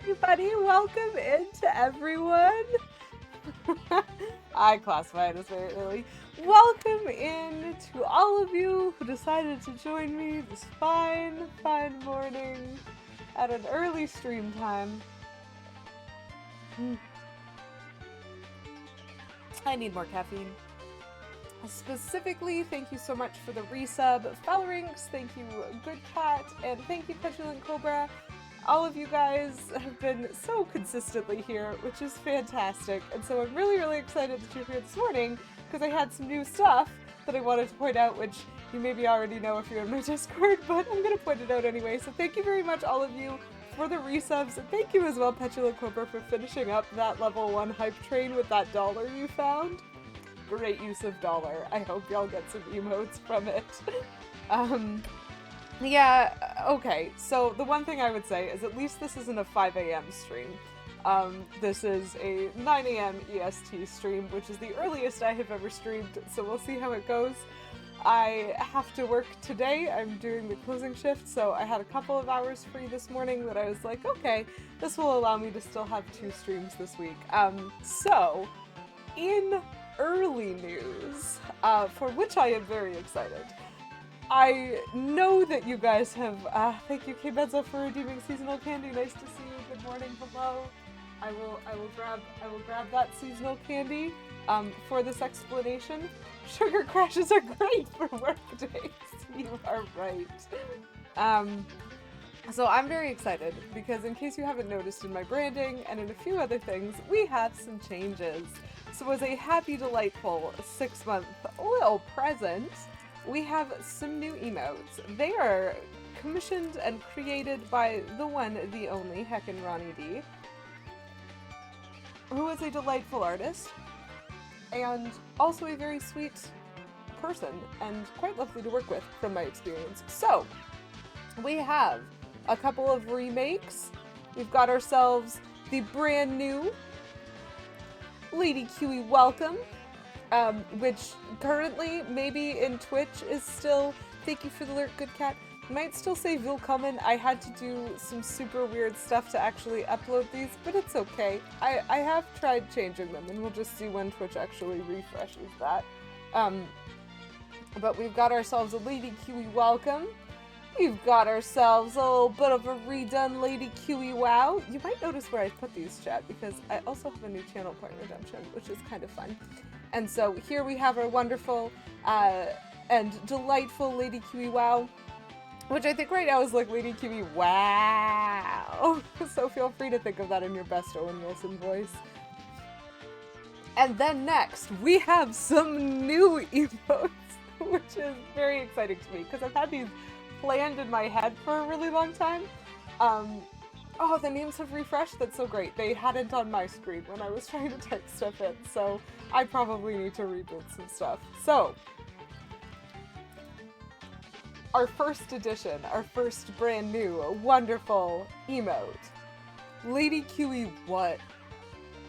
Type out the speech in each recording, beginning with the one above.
everybody. Welcome into everyone. I classify it as very early. Welcome in to all of you who decided to join me this fine morning at an early stream time. I need more caffeine. Specifically, thank you so much for the resub, Felrinx, thank you Good Cat, and thank you Petulant Cobra. All of you guys have been so consistently here, which is fantastic, and so I'm really excited that you're here this morning, because I had some new stuff that I wanted to point out, which you maybe already know if you're in my Discord, but I'm going to point it out anyway. So thank you very much, all of you, for the resubs, and thank you as well, Petulant Cobra, for finishing up that level 1 hype train with that dollar you found. Great use of dollar. I hope y'all get some emotes from it. Yeah, okay, so the one thing I would say is at least this isn't a 5 a.m. stream. This is a 9 a.m. EST stream, which is the earliest I have ever streamed, so we'll see how it goes. I have to work today. I'm doing the closing shift, so I had a couple of hours free this morning that I was like, okay, this will allow me to still have 2 streams this week. So, in early news, for which I am very excited. I know that you guys have, thank you K-Benza for redeeming seasonal candy, nice to see you, good morning, hello. I will grab that seasonal candy, for this explanation. Sugar crashes are great for work days, you are right. So I'm very excited, because in case you haven't noticed in my branding and in a few other things, we have some changes. So as a happy, delightful 6-month little present, we have some new emotes. They are commissioned and created by the one, the only, Heckin' Ronnie D, who is a delightful artist, and also a very sweet person, and quite lovely to work with from my experience. So, we have a couple of remakes. We've got ourselves the brand new Lady QE Welcome, which currently, maybe in Twitch, is still, thank you for the alert, Good Cat, might still say Willkommen. I had to do some super weird stuff to actually upload these, but it's okay. I have tried changing them, and we'll just see when Twitch actually refreshes that. But we've got ourselves a Lady QE Welcome. We've got ourselves a little bit of a redone Lady QE Wow. You might notice where I put these, chat, because I also have a new channel point redemption, which is kind of fun. And so here we have our wonderful and delightful Lady QE Wow, which I think right now is like Lady QE Wow. So feel free to think of that in your best Owen Wilson voice. And then next, we have some new emotes, which is very exciting to me, because I've had these planned in my head for a really long time. Oh, the names have refreshed. That's so great. They hadn't on my screen when I was trying to type stuff in, so I probably need to reboot some stuff. So, our first edition, our first brand new, wonderful emote, Lady QE What?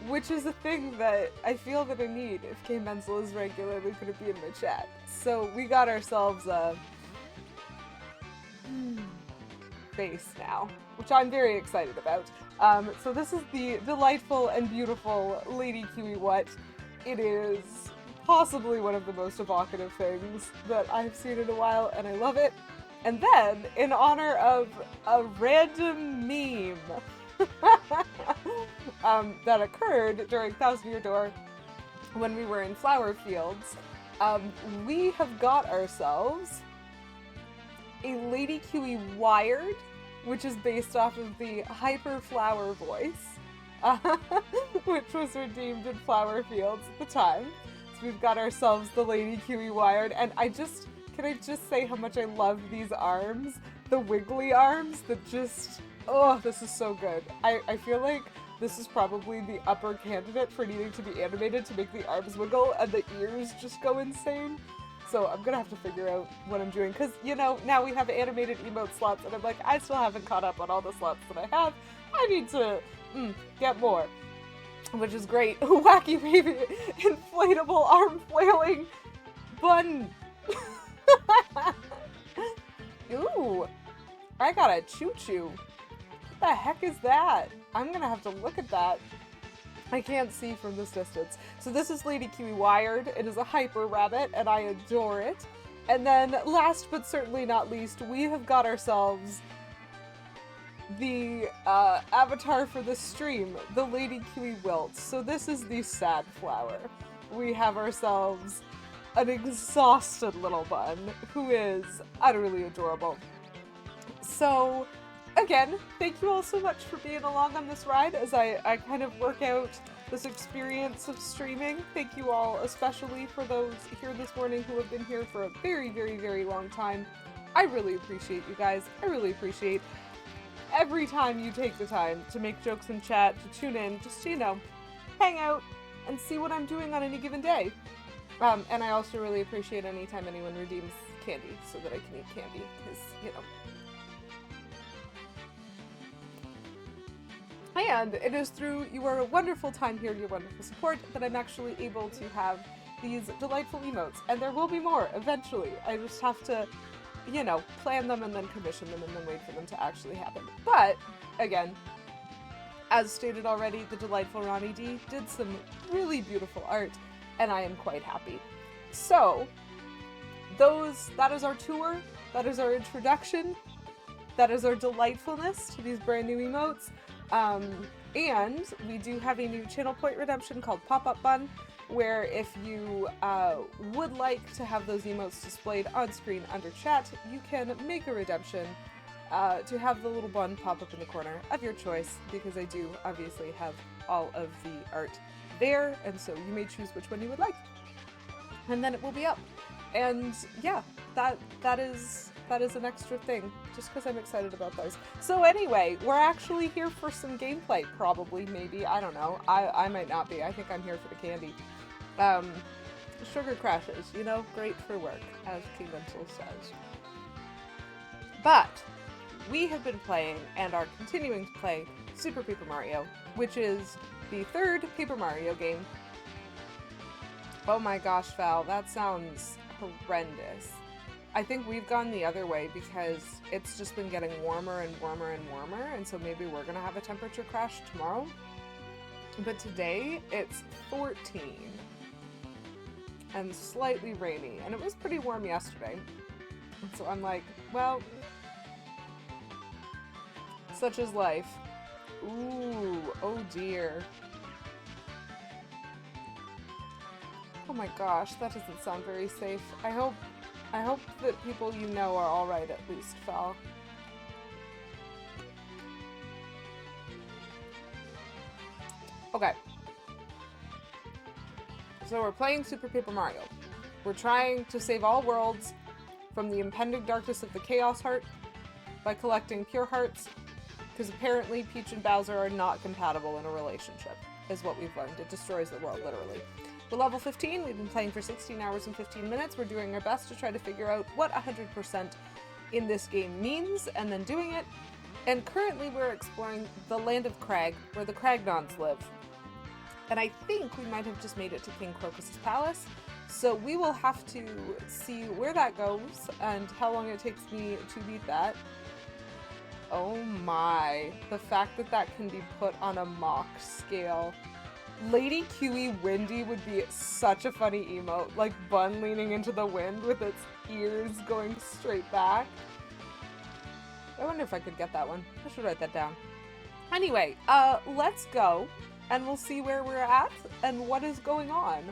Which is a thing that I feel that I need if K Menzel is regularly going to be in my chat. So we got ourselves a face now, which I'm very excited about. So this is the delightful and beautiful Lady QE What. It is possibly one of the most evocative things that I've seen in a while, and I love it. And then, in honor of a random meme that occurred during Thousand Year Door when we were in Flower Fields, we have got ourselves a Lady QE Wired, which is based off of the Hyper Flower voice, which was redeemed in Flower Fields at the time. So we've got ourselves the Lady QE Wired, and can I just say how much I love these arms? The wiggly arms that just, oh, this is so good. I feel like this is probably the upper candidate for needing to be animated to make the arms wiggle and the ears just go insane. So I'm gonna have to figure out what I'm doing, because, you know, now we have animated emote slots, and I'm like, I still haven't caught up on all the slots that I have. I need to get more, which is great. Wacky baby, inflatable arm flailing bun. Ooh, I got a choo-choo. the heck is that? I'm gonna have to look at that. I can't see from this distance. So this is Lady Kiwi Wired. It is a hyper rabbit, and I adore it. And then, last but certainly not least, we have got ourselves the avatar for the stream, the Lady Kiwi Wilt. So this is the sad flower. We have ourselves an exhausted little bun who is utterly adorable. So, again, thank you all so much for being along on this ride as I kind of work out this experience of streaming. Thank you all, especially for those here this morning who have been here for a very, very, very long time. I really appreciate you guys. I really appreciate every time you take the time to make jokes in chat, to tune in, just to, you know, hang out and see what I'm doing on any given day. And I also really appreciate any time anyone redeems candy so that I can eat candy, because, you know. And it is through your wonderful time here, your wonderful support, that I'm actually able to have these delightful emotes. And there will be more eventually. I just have to, you know, plan them and then commission them and then wait for them to actually happen. But, again, as stated already, the delightful Ronnie D did some really beautiful art, and I am quite happy. So, that is our tour, that is our introduction, that is our delightfulness to these brand new emotes. And we do have a new channel point redemption called Pop-Up Bun, where if you would like to have those emotes displayed on screen under chat, you can make a redemption to have the little bun pop up in the corner of your choice, because I do obviously have all of the art there, and so you may choose which one you would like. And then it will be up. And yeah, that is an extra thing, just because I'm excited about those. So anyway, we're actually here for some gameplay, probably, maybe, I don't know. I might not be. I think I'm here for the candy. Sugar crashes, you know, great for work, as King Mental says. But we have been playing, and are continuing to play, Super Paper Mario, which is the third Paper Mario game. Oh my gosh, Val, that sounds horrendous. I think we've gone the other way because it's just been getting warmer and warmer and warmer, and so maybe we're gonna have a temperature crash tomorrow. But today, it's 14. And slightly rainy, and it was pretty warm yesterday. And so I'm like, well, such is life. Ooh, oh dear. Oh my gosh, that doesn't sound very safe. I hope that people you know are alright at least, Val. Okay. So we're playing Super Paper Mario. We're trying to save all worlds from the impending darkness of the Chaos Heart by collecting pure hearts, because apparently Peach and Bowser are not compatible in a relationship, is what we've learned. It destroys the world, literally. We're level 15, we've been playing for 16 hours and 15 minutes. We're doing our best to try to figure out what 100% in this game means, and then doing it. And currently we're exploring the land of Crag, where the Cragnons live. And I think we might have just made it to King Crocus's palace, so we will have to see where that goes, and how long it takes me to beat that. Oh my, the fact that that can be put on a mock scale. Lady Kiwi Windy would be such a funny emote, like Bun leaning into the wind with its ears going straight back. I wonder if I could get that one. I should write that down. Anyway, let's go, and we'll see where we're at and what is going on.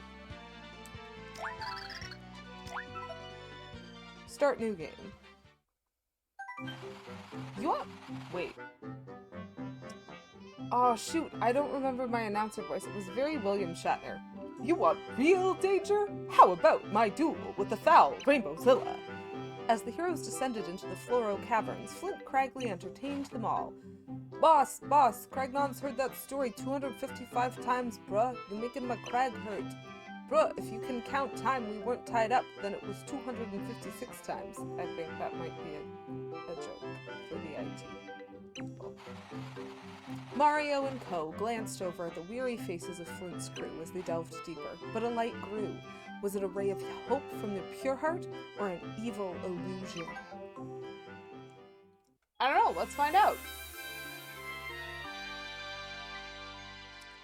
Start new game. You up? Wait. Oh shoot, I don't remember my announcer voice. It was very William Shatner. You want real danger? How about my duel with the foul Rainbowzilla? As the heroes descended into the Floro Caverns, Flint Cragley entertained them all. Boss, Cragnon's heard that story 255 times, bruh. You're making my crag hurt. Bruh, if you can count time we weren't tied up, then it was 256 times. I think that might be a joke for the IT people. Mario and Co. glanced over at the weary faces of Flint's crew as they delved deeper, but a light grew. Was it a ray of hope from their pure heart, or an evil illusion? I don't know, let's find out.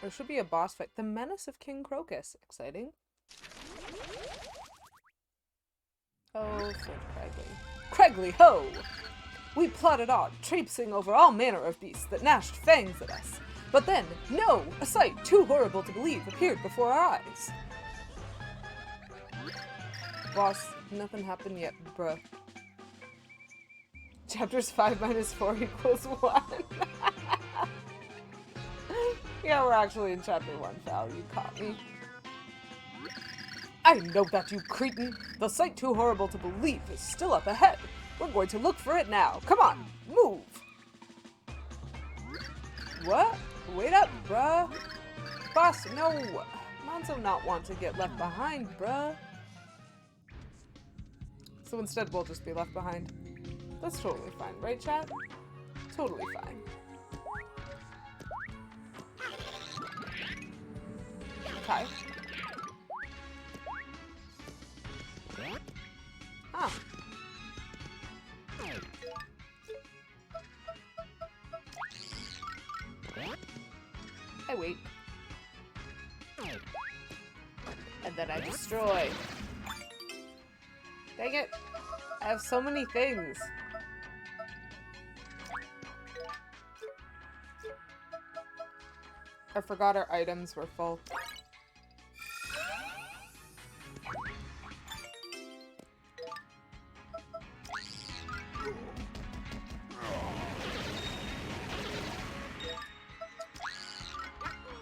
There should be a boss fight. The Menace of King Crocus. Exciting. Oh, Fort Cragly. Cragly, ho! We plodded on, traipsing over all manner of beasts that gnashed fangs at us. But then, no! A sight too horrible to believe appeared before our eyes. Boss, nothing happened yet, bruh. Chapters 5 minus 4 equals 1. Yeah, we're actually in chapter 1, Val. You caught me. I know that, you cretin! The sight too horrible to believe is still up ahead. We're going to look for it now. Come on, move! What? Wait up, bruh. Boss, no. Monzo not want to get left behind, bruh. So instead, we'll just be left behind. That's totally fine, right, chat? Totally fine. Okay. Huh. I wait. And then I destroy. Dang it. I have so many things. I forgot our items were full.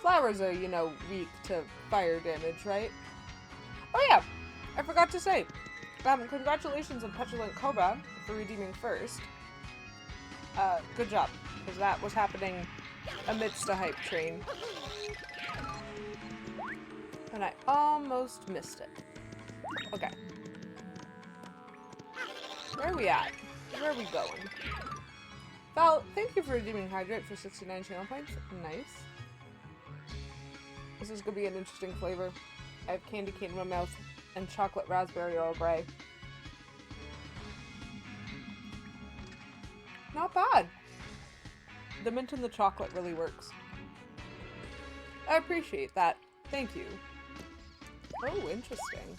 Flowers are, you know, weak to fire damage, right? Oh yeah, I forgot to say. Congratulations on Petulant Cobra for redeeming first. Good job, because that was happening amidst a hype train. And I almost missed it. Okay. Where are we at? Where are we going? Val, thank you for redeeming Hydrate for 69 channel points. Nice. This is going to be an interesting flavor. I have candy cane in my mouth and chocolate raspberry Earl Grey. Not bad. The mint and the chocolate really works. I appreciate that. Thank you. Oh, interesting.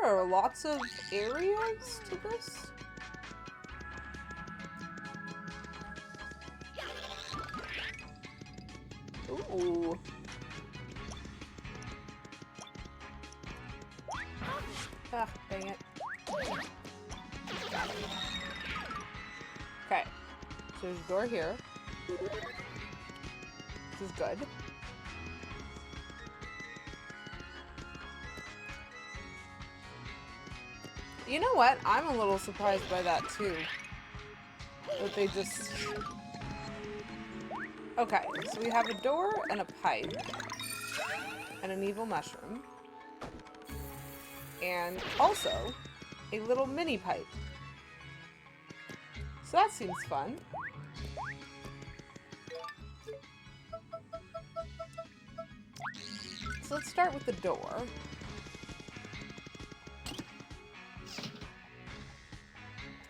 There are lots of areas to this. Ooh. Ah, dang it. Okay. So there's a door here. This is good. You know what? I'm a little surprised by that too. That they just... Okay, so we have a door and a pipe. And an evil mushroom. And also, a little mini pipe. So that seems fun. So let's start with the door.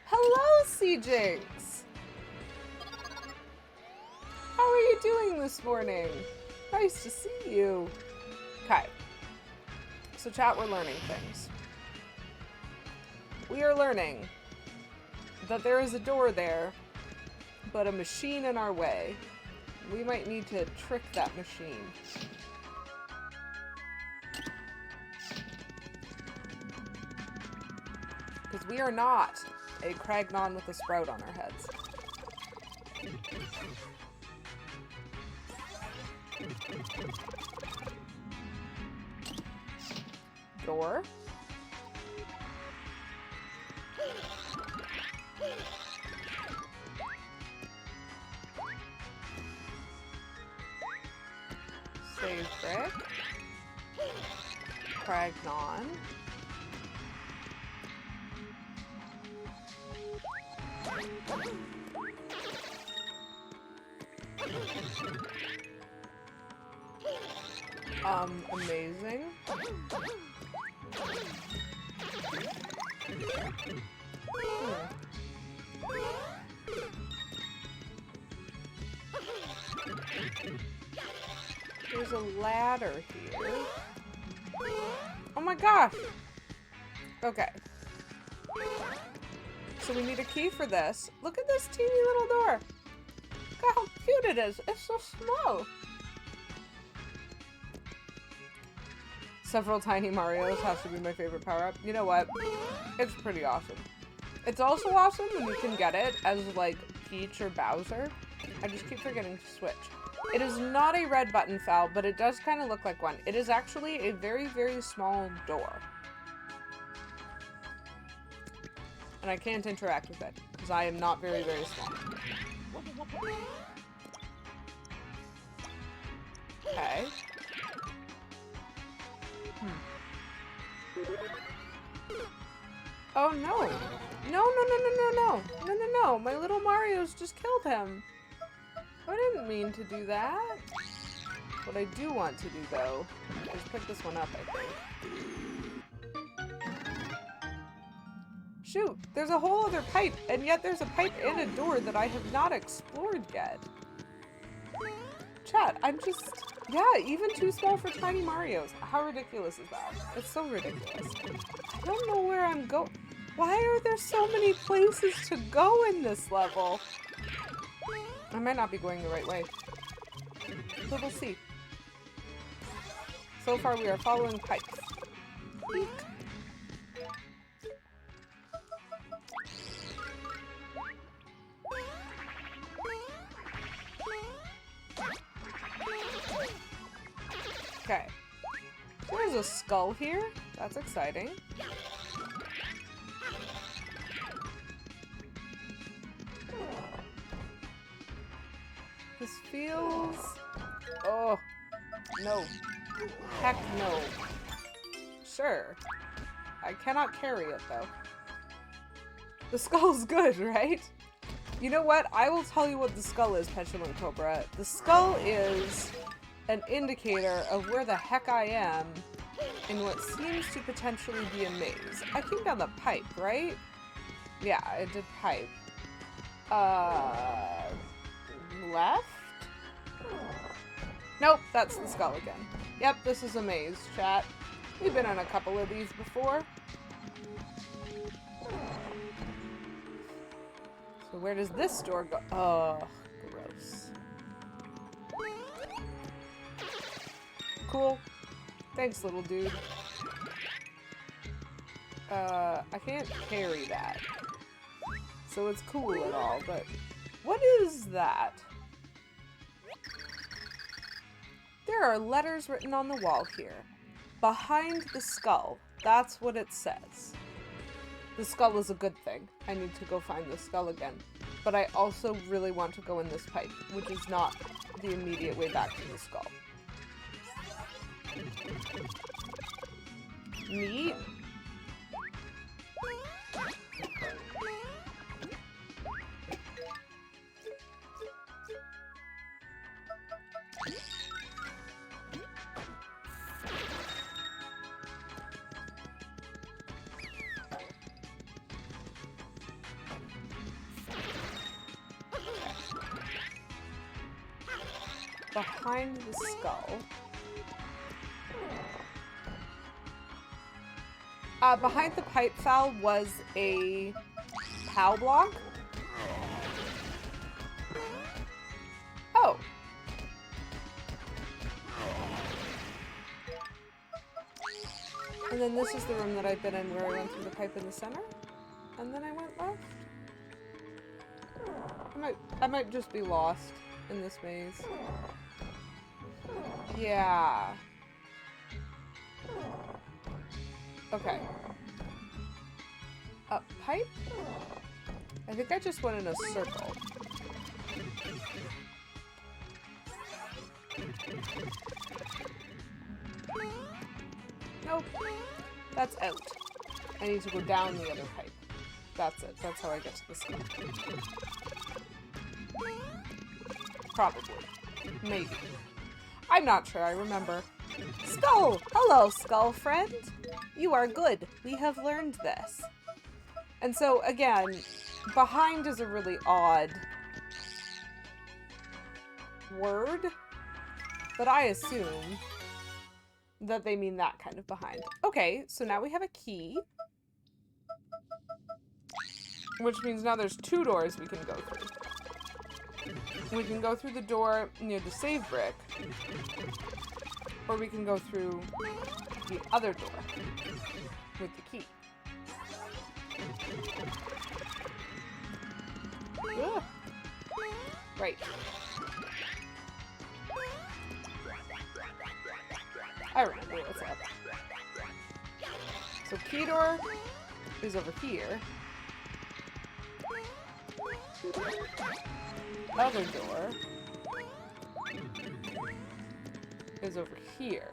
Hello, CJinx! How are you doing this morning? Nice to see you. Okay. So chat, we're learning things. We are learning that there is a door there, but a machine in our way. We might need to trick that machine. Because we are not a Cragnon with a sprout on our heads. Door. Save brick. Cragnon. Amazing. There's a ladder here. Oh my gosh! Okay. So we need a key for this. Look at this teeny little door. Look how cute it is. It's so small. Several tiny Marios has to be my favorite power-up. You know what? It's pretty awesome. It's also awesome when you can get it as, like, Peach or Bowser. I just keep forgetting to switch. It is not a red button foul, but it does kind of look like one. It is actually a very, very small door. And I can't interact with it, because I am not very, very small. Okay. Oh no! No, no, no, no, no, no! No, no, no! My little Mario's just killed him! I didn't mean to do that. What I do want to do, though, is pick this one up, I think. Shoot! There's a whole other pipe, and yet there's a pipe and a door that I have not explored yet. Chat, I'm just... Yeah, even too small for tiny Marios. How ridiculous is that? It's so ridiculous. I don't know where I'm going. Why are there so many places to go in this level? I might not be going the right way. But we'll see. So far we are following pipes. Eek. Okay. There's a skull here. That's exciting. This feels... Oh. No. Heck no. Sure. I cannot carry it, though. The skull's good, right? You know what? I will tell you what the skull is, Petulant Cobra. The skull is an indicator of where the heck I am in what seems to potentially be a maze. I came down the pipe, right? Yeah, I did pipe. Left? Nope, that's the skull again. Yep, this is a maze, chat. We've been on a couple of these before. So where does this door go? Oh, gross. Cool. Thanks, little dude. I can't carry that. So it's cool and all, but what is that? There are letters written on the wall here. Behind the skull. That's what it says. The skull is a good thing. I need to go find the skull again. But I also really want to go in this pipe, which is not the immediate way back to the skull. Neat. Behind the skull. Behind the pipe foul was a POW block. Oh. And then this is the room that I've been in where I went through the pipe in the center. And then I went left. I might just be lost in this maze. Yeah. Okay. Pipe? I think I just went in a circle. Nope. That's out. I need to go down the other pipe. That's it. That's how I get to the skull. Probably. Maybe. I'm not sure. I remember. Skull! Hello, Skull friend. You are good. We have learned this. And so, again, behind is a really odd word, but I assume that they mean that kind of behind. Okay, so now we have a key, which means now there's 2 doors we can go through. We can go through the door near the save brick, or we can go through the other door with the key. Ugh. Right. I remember what's up. So key door is over here. Other door is over here.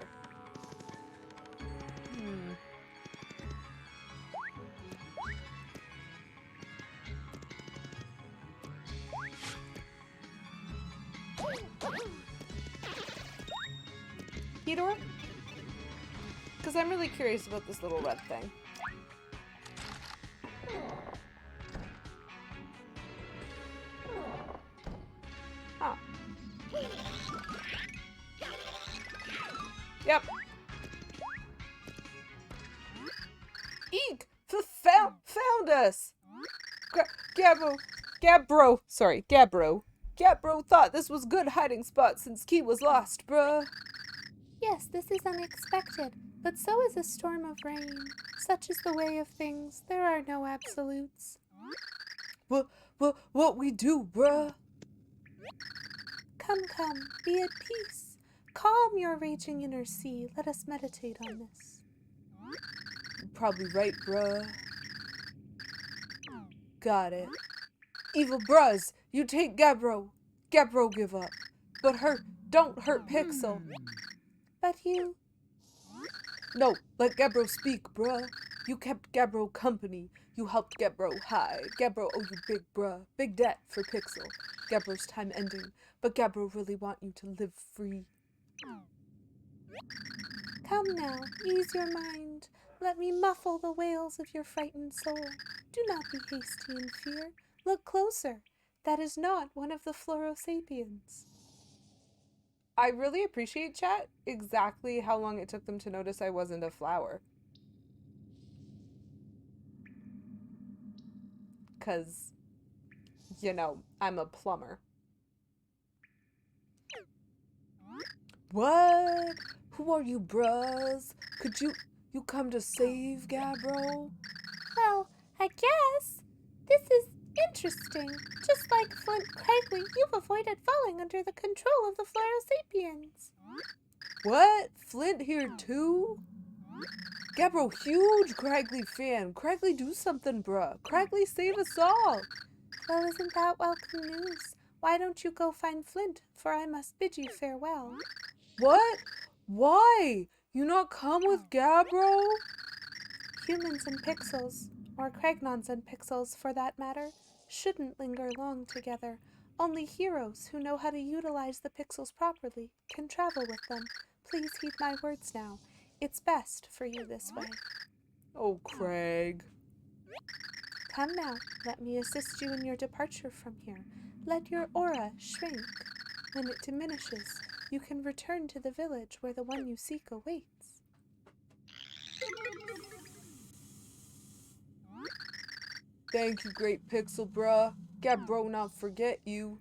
Key door? Because I'm really curious about this little red thing. Huh. Yep. Eek! Found us! Gabbro thought this was good hiding spot since Key was lost, bruh. Yes, this is unexpected, but so is a storm of rain. Such is the way of things. There are no absolutes. What we do, bruh? Come, be at peace. Calm your raging inner sea. Let us meditate on this. You're probably right, bruh. Got it. Evil bruhs, you take Gabbro. Gabbro give up. But don't hurt Pixel. But you... No, let Gabbro speak, bruh. You kept Gabbro company. You helped Gabbro hide. Gabbro owe you big, bruh. Big debt for Pixel. Gabbro's time ending. But Gabbro really want you to live free. Come now, ease your mind. Let me muffle the wails of your frightened soul. Do not be hasty in fear. Look closer. That is not one of the Florosapiens. I really appreciate, chat, exactly how long it took them to notice I wasn't a flower. 'Cause, you know, I'm a plumber. What? Who are you, bruhs? Could you come to save Gabbro? Well, I guess. This is interesting. Just like Flint Craigley, you've avoided falling under the control of the Florosapiens. What? Flint here too? Gabbro, huge Craigley fan. Craigley, do something, bruh. Craigley, save us all. Well, isn't that welcome news? Why don't you go find Flint, for I must bid you farewell. What? Why? You not come with Gabbro? Humans and pixels, or Craignons and pixels for that matter, shouldn't linger long together. Only heroes who know how to utilize the pixels properly can travel with them. Please heed my words now. It's best for you this way. Oh, Craig. Come now, let me assist you in your departure from here. Let your aura shrink. When it diminishes, you can return to the village where the one you seek awaits. Thank you, great pixel, bruh. Gabbro not forget you.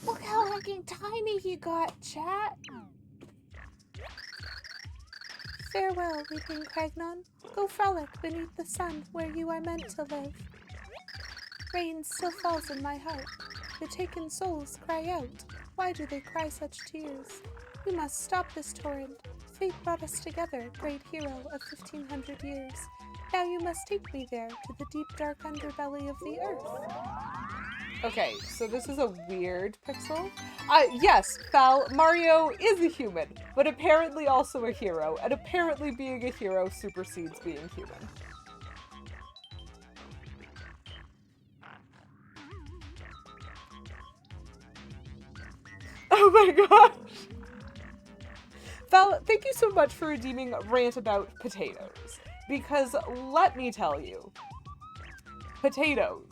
Look how fucking tiny he got, chat. Farewell, weeping Craignon. Go frolic beneath the sun where you are meant to live. Rain still falls in my heart. The taken souls cry out. Why do they cry such tears? You must stop this torrent. Fate brought us together, great hero of 1500 years. Now you must take me there to the deep dark underbelly of the earth. Okay, so this is a weird pixel. Yes, Fal, Mario is a human, but apparently also a hero, and apparently being a hero supersedes being human. Oh my gosh! Val, thank you so much for redeeming Rant About Potatoes. Because let me tell you, potatoes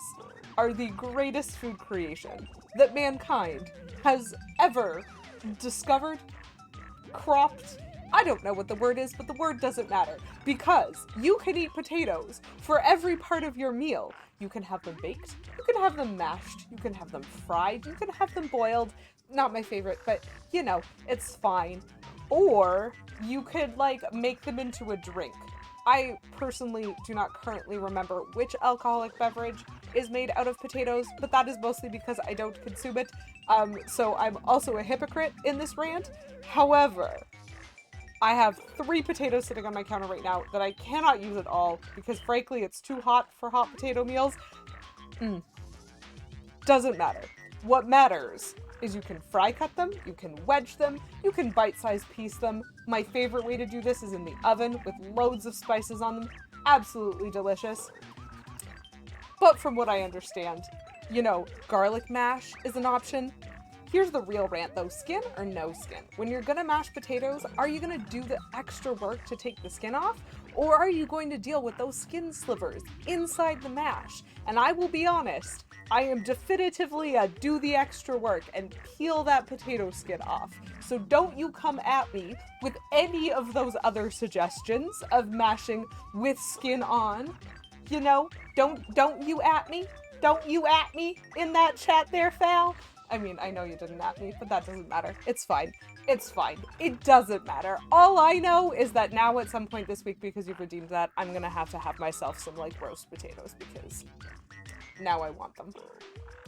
are the greatest food creation that mankind has ever discovered, cropped. I don't know what the word is, but the word doesn't matter. Because you can eat potatoes for every part of your meal. You can have them baked, you can have them mashed, you can have them fried, you can have them boiled. Not my favorite, but you know, it's fine. Or you could like make them into a drink. I personally do not currently remember which alcoholic beverage is made out of potatoes, but that is mostly because I don't consume it. So I'm also a hypocrite in this rant. However, I have 3 potatoes sitting on my counter right now that I cannot use at all because frankly it's too hot for hot potato meals. Doesn't matter. What matters is you can fry cut them, you can wedge them, you can bite-sized piece them. My favorite way to do this is in the oven with loads of spices on them. Absolutely delicious. But from what I understand, you know, garlic mash is an option. Here's the real rant though, skin or no skin? When you're gonna mash potatoes, are you gonna do the extra work to take the skin off? Or are you going to deal with those skin slivers inside the mash? And I will be honest, I am definitively a do the extra work and peel that potato skin off. So don't you come at me with any of those other suggestions of mashing with skin on. You know, don't you at me? Don't you at me in that chat there, Fal? I mean, I know you didn't at me, but that doesn't matter. It's fine. It's fine. It doesn't matter. All I know is that now at some point this week, because you've redeemed that, I'm gonna have myself some, like, roast potatoes, because now I want them.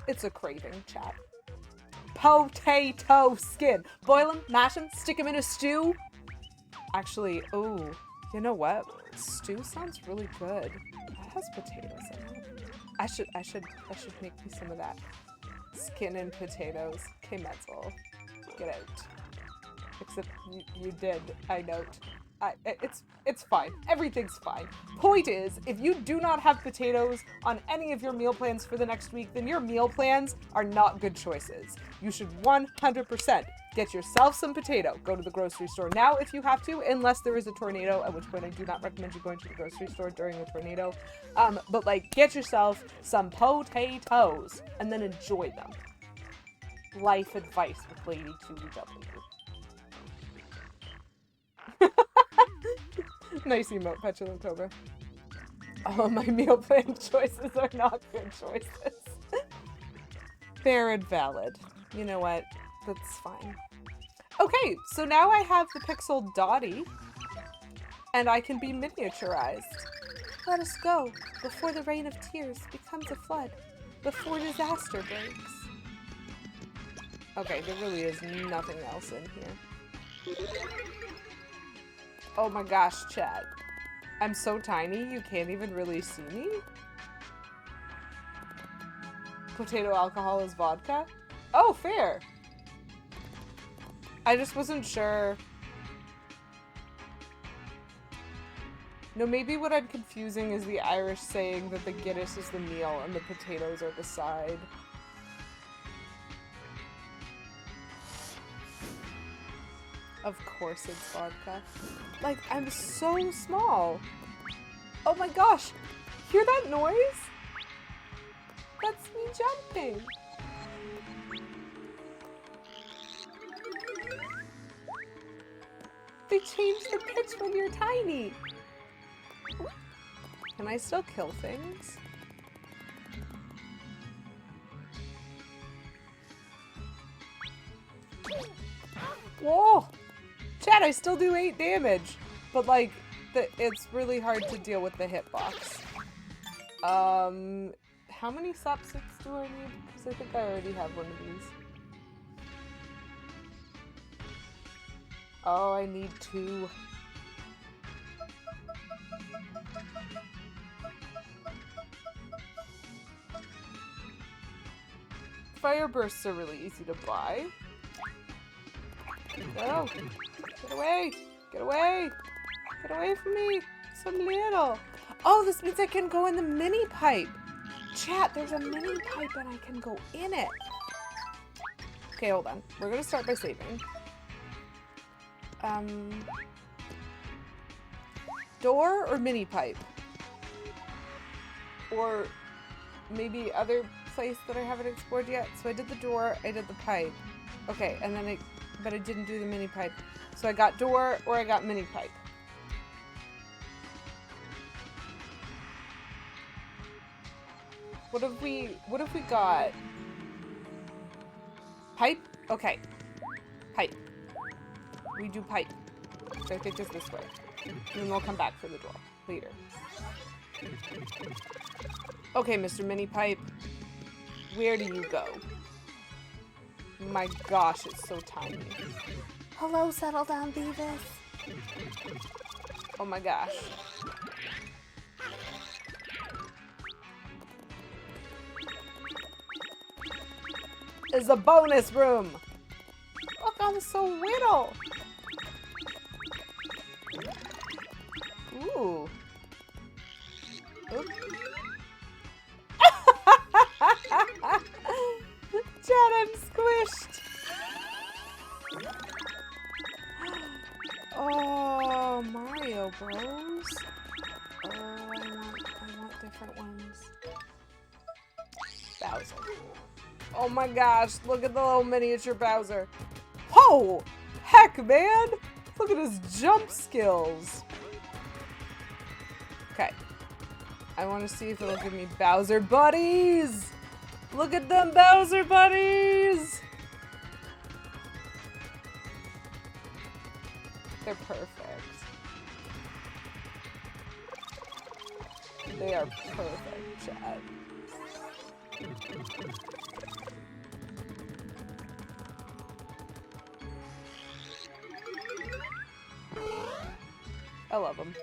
It's a craving, chat. Potato skin. Boil them, mash them, stick them in a stew. Actually, oh, you know what? Stew sounds really good. That has potatoes in it. I should make me some of that. Skin and potatoes. Okay, Metzel. Get out. Except you did, I note. It's fine. Everything's fine. Point is, if you do not have potatoes on any of your meal plans for the next week, then your meal plans are not good choices. You should 100% get yourself some potato. Go to the grocery store now if you have to, unless there is a tornado, at which point I do not recommend you going to the grocery store during a tornado. But like, get yourself some potatoes and then enjoy them. Life advice with Lady QW. Nice emote, Petulant Cobra. All of my meal plan choices are not good choices. Fair and valid. You know what? That's fine. Okay, so now I have the Pixel Dottie, and I can be miniaturized. Let us go, before the rain of tears becomes a flood, before disaster breaks. Okay, there really is nothing else in here. Oh my gosh, chat. I'm so tiny, you can't even really see me? Potato alcohol is vodka? Oh, fair! I just wasn't sure. No, maybe what I'm confusing is the Irish saying that the Guinness is the meal and the potatoes are the side. Of course it's vodka. Like, I'm so small. Oh my gosh. Hear that noise? That's me jumping. They changed the pitch when you're tiny. Can I still kill things? Whoa! Chat, I still do 8 damage, but like, it's really hard to deal with the hitbox. How many slap sticks do I need? Because I think I already have one of these. Oh, I need 2. Fire bursts are really easy to buy. No! Get away! Get away! Get away from me! So little! Oh, this means I can go in the mini pipe! Chat, there's a mini pipe and I can go in it! Okay, hold on. We're gonna start by saving. Door or mini pipe? Or maybe other place that I haven't explored yet. So I did the door, I did the pipe. Okay, and then but I didn't do the mini pipe. So I got door or I got mini pipe. What have we got? Pipe? Okay. Pipe. We do pipe. Which I think is this way. And then we'll come back for the door later. Okay, Mr. Mini Pipe. Where do you go? My gosh, it's so tiny. Hello, settle down, Beavis. Oh my gosh. It's a bonus room! Look, I'm so little! Ooh. Oop. Chad, I'm squished! Oh, Mario Bros. Oh, I want different ones. Bowser. Oh my gosh, look at the little miniature Bowser. Oh, heck, man! Look at his jump skills. Okay. I want to see if it'll give me Bowser buddies! Look at them Bowser buddies! They're perfect. They are perfect, Chad. I love them.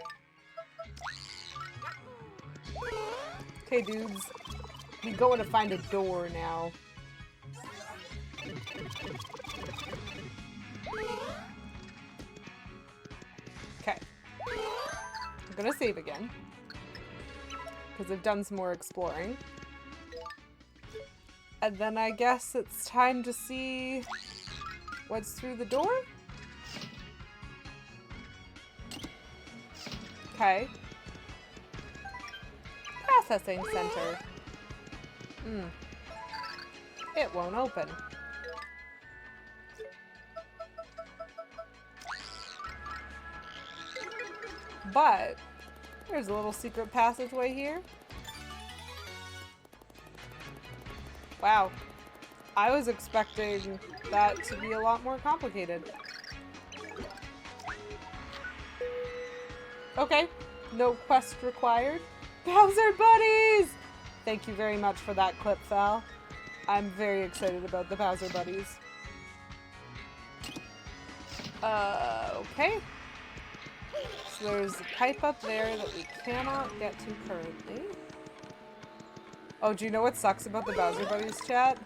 Okay, dudes. We going to find a door now. Okay. I'm gonna save again. Because I've done some more exploring. And then I guess it's time to see what's through the door? Okay. Processing center. It won't open. But there's a little secret passageway here. Wow. I was expecting that to be a lot more complicated. Okay. No quest required. Bowser buddies! Thank you very much for that clip, Val. I'm very excited about the Bowser buddies. Okay. So there's a pipe up there that we cannot get to currently. Oh, do you know what sucks about the Bowser buddies, chat?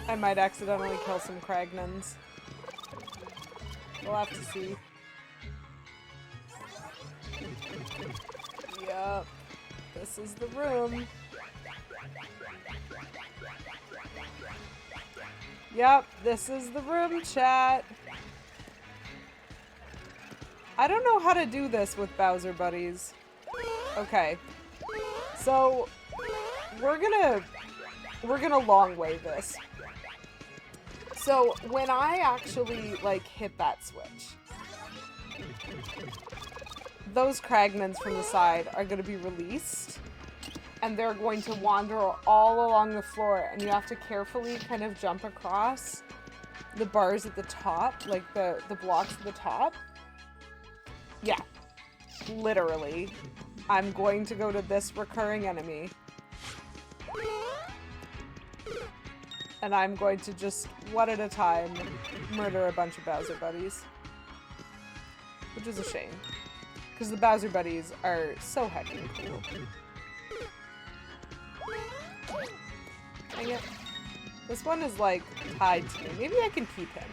I might accidentally kill some Kragnons. We'll have to see. Yup. This is the room. Yep, this is the room, chat. I don't know how to do this with Bowser buddies. Okay. So, we're gonna long way this. So, when I actually, like, hit that switch, those Kragnons from the side are going to be released, and they're going to wander all along the floor, and you have to carefully kind of jump across the bars at the top, like the blocks at the top. Yeah, literally. I'm going to go to this recurring enemy, and I'm going to just, one at a time, murder a bunch of Bowser buddies. Which is a shame. Because the Bowser buddies are so heckin' cool. Dang it. This one is, like, tied to me. Maybe I can keep him.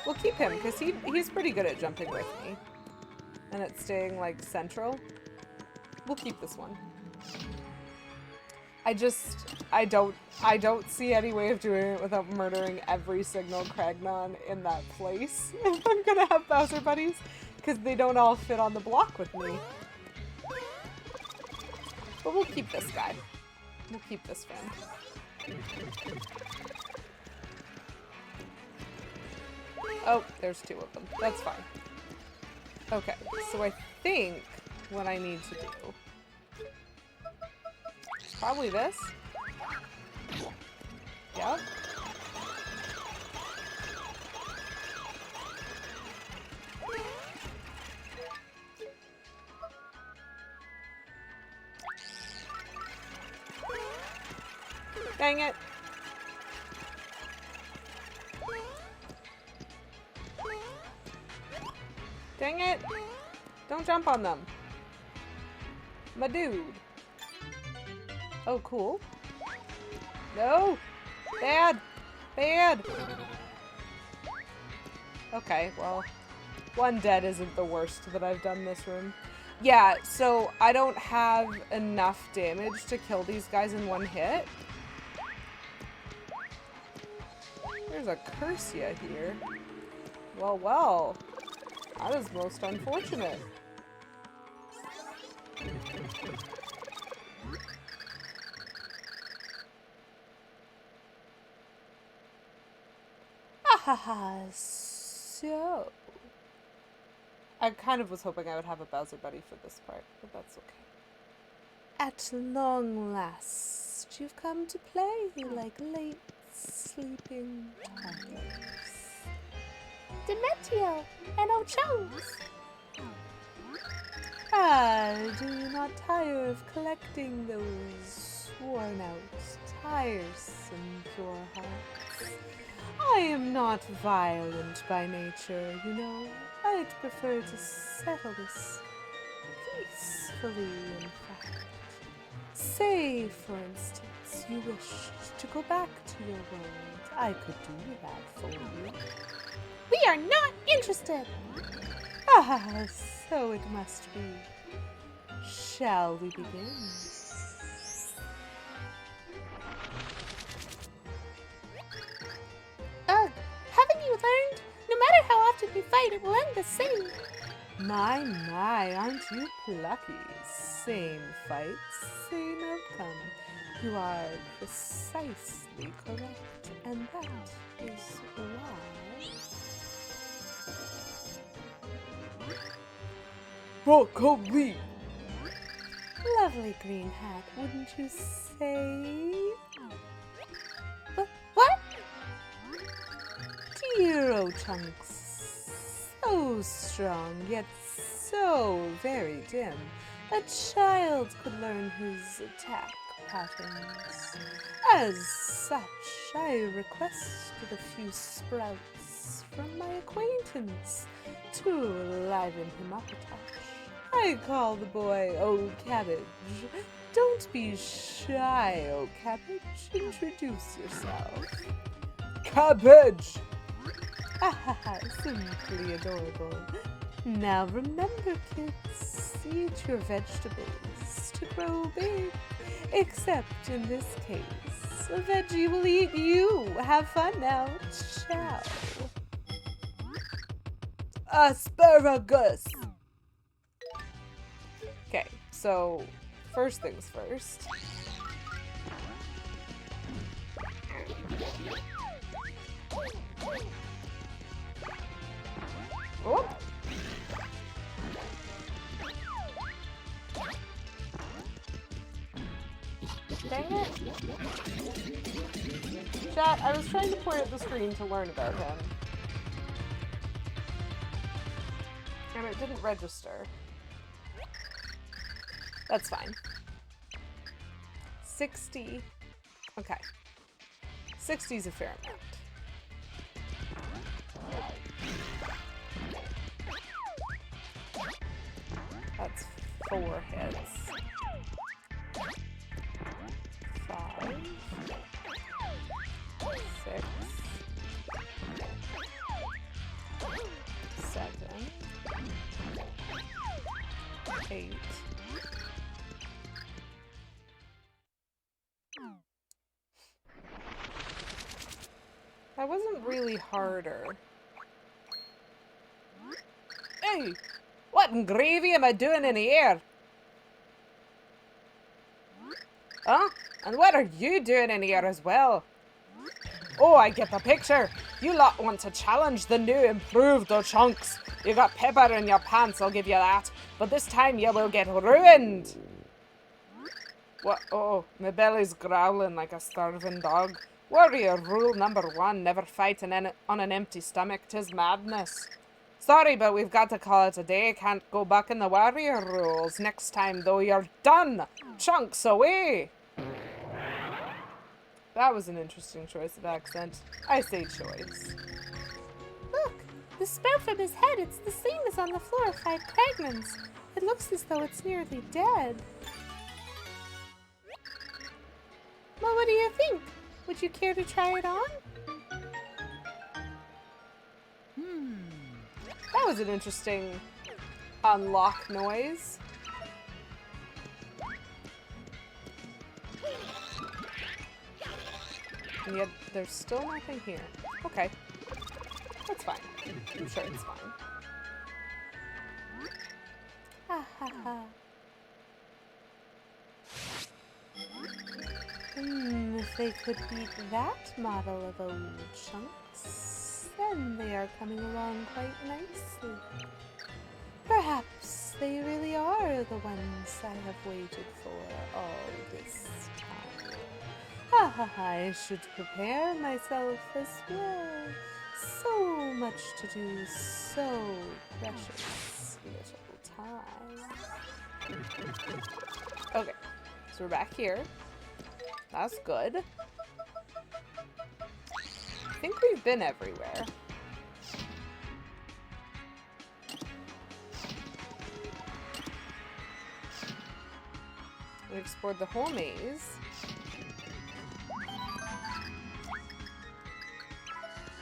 We'll keep him, because he's pretty good at jumping with me. And at staying, like, central. We'll keep this one. I don't see any way of doing it without murdering every single Cragnon in that place if I'm gonna have Bowser buddies, because they don't all fit on the block with me. But we'll keep this guy. We'll keep this friend. Oh, there's two of them. That's fine. Okay, so I think what I need to do is probably this. Yep. Dang it. Dang it. Don't jump on them. My dude. Oh, cool. No. Bad. Bad. Okay, well, one dead isn't the worst that I've done this room. Yeah, so I don't have enough damage to kill these guys in one hit. There's a Cursia here. Well, well. That is most unfortunate. Ahaha, so... I kind of was hoping I would have a Bowser buddy for this part, but that's okay. At long last, you've come to play like late sleeping tigers. Dementio and Ochos. I do not tire of collecting those worn-out, tiresome pure hearts. I am not violent by nature, you know. I'd prefer to settle this peacefully, in fact. Say, for instance, you wished to go back to your world. I could do that for you. We are not interested. Ah, so it must be. Shall we begin? Ugh, haven't you learned? No matter how often we fight, it will end the same. My, aren't you plucky? Same fight, same outcome. You are precisely correct, and that is why... Broccoli! Lovely green hat, wouldn't you say? What? Dear O-Chunks, so strong, yet so very dim. A child could learn his attack patterns. As such, I requested a few sprouts from my acquaintance to liven him up a touch. I call the boy O Cabbage. Don't be shy, O Cabbage. Introduce yourself. Cabbage! Ah, simply adorable. Now remember, kids, eat your vegetables to grow big. Except in this case, a veggie will eat you. Have fun now. Ciao. Asparagus! Okay, so first things first. Oh! Dang it. Chat, I was trying to point at the screen to learn about him. And it didn't register. That's fine. 60. Okay. 60 is a fair amount. That's 4 hits. 5. 6. 7. 8. That wasn't really harder. Hey! What in gravy am I doing in here? Huh? And what are you doing in here as well? Oh, I get the picture. You lot want to challenge the new improved chunks. You got pepper in your pants, I'll give you that. But this time you will get ruined. What? Oh, my belly's growling like a starving dog. Warrior rule number 1, never fight on an empty stomach. 'Tis madness. Sorry, but we've got to call it a day. Can't go back in the warrior rules. Next time, though, you're done. Chunks away. That was an interesting choice of accent. I say choice. Look, the spout from his head, it's the same as on the floor of 5 Cragnons. It looks as though it's nearly dead. Well, what do you think? Would you care to try it on? That was an interesting unlock noise. And yet there's still nothing here. Okay. That's fine. I'm sure it's fine. Ha ha ha. If they could beat that model of old chunks, then they are coming along quite nicely. Perhaps they really are the ones I have waited for all this time. Ha ha ha, I should prepare myself as well. So much to do, so precious little time. Okay. So we're back here. That's good. I think we've been everywhere. We explored the whole maze.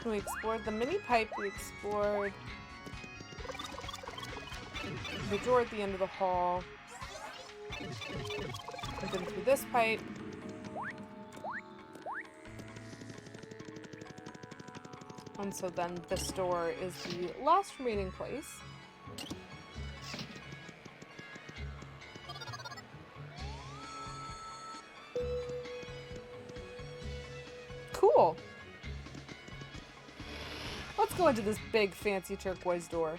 We explored the mini pipe. We explored the door at the end of the hall. We've been through this pipe. And so then this door is the last remaining place. Cool. Let's go into this big fancy turquoise door.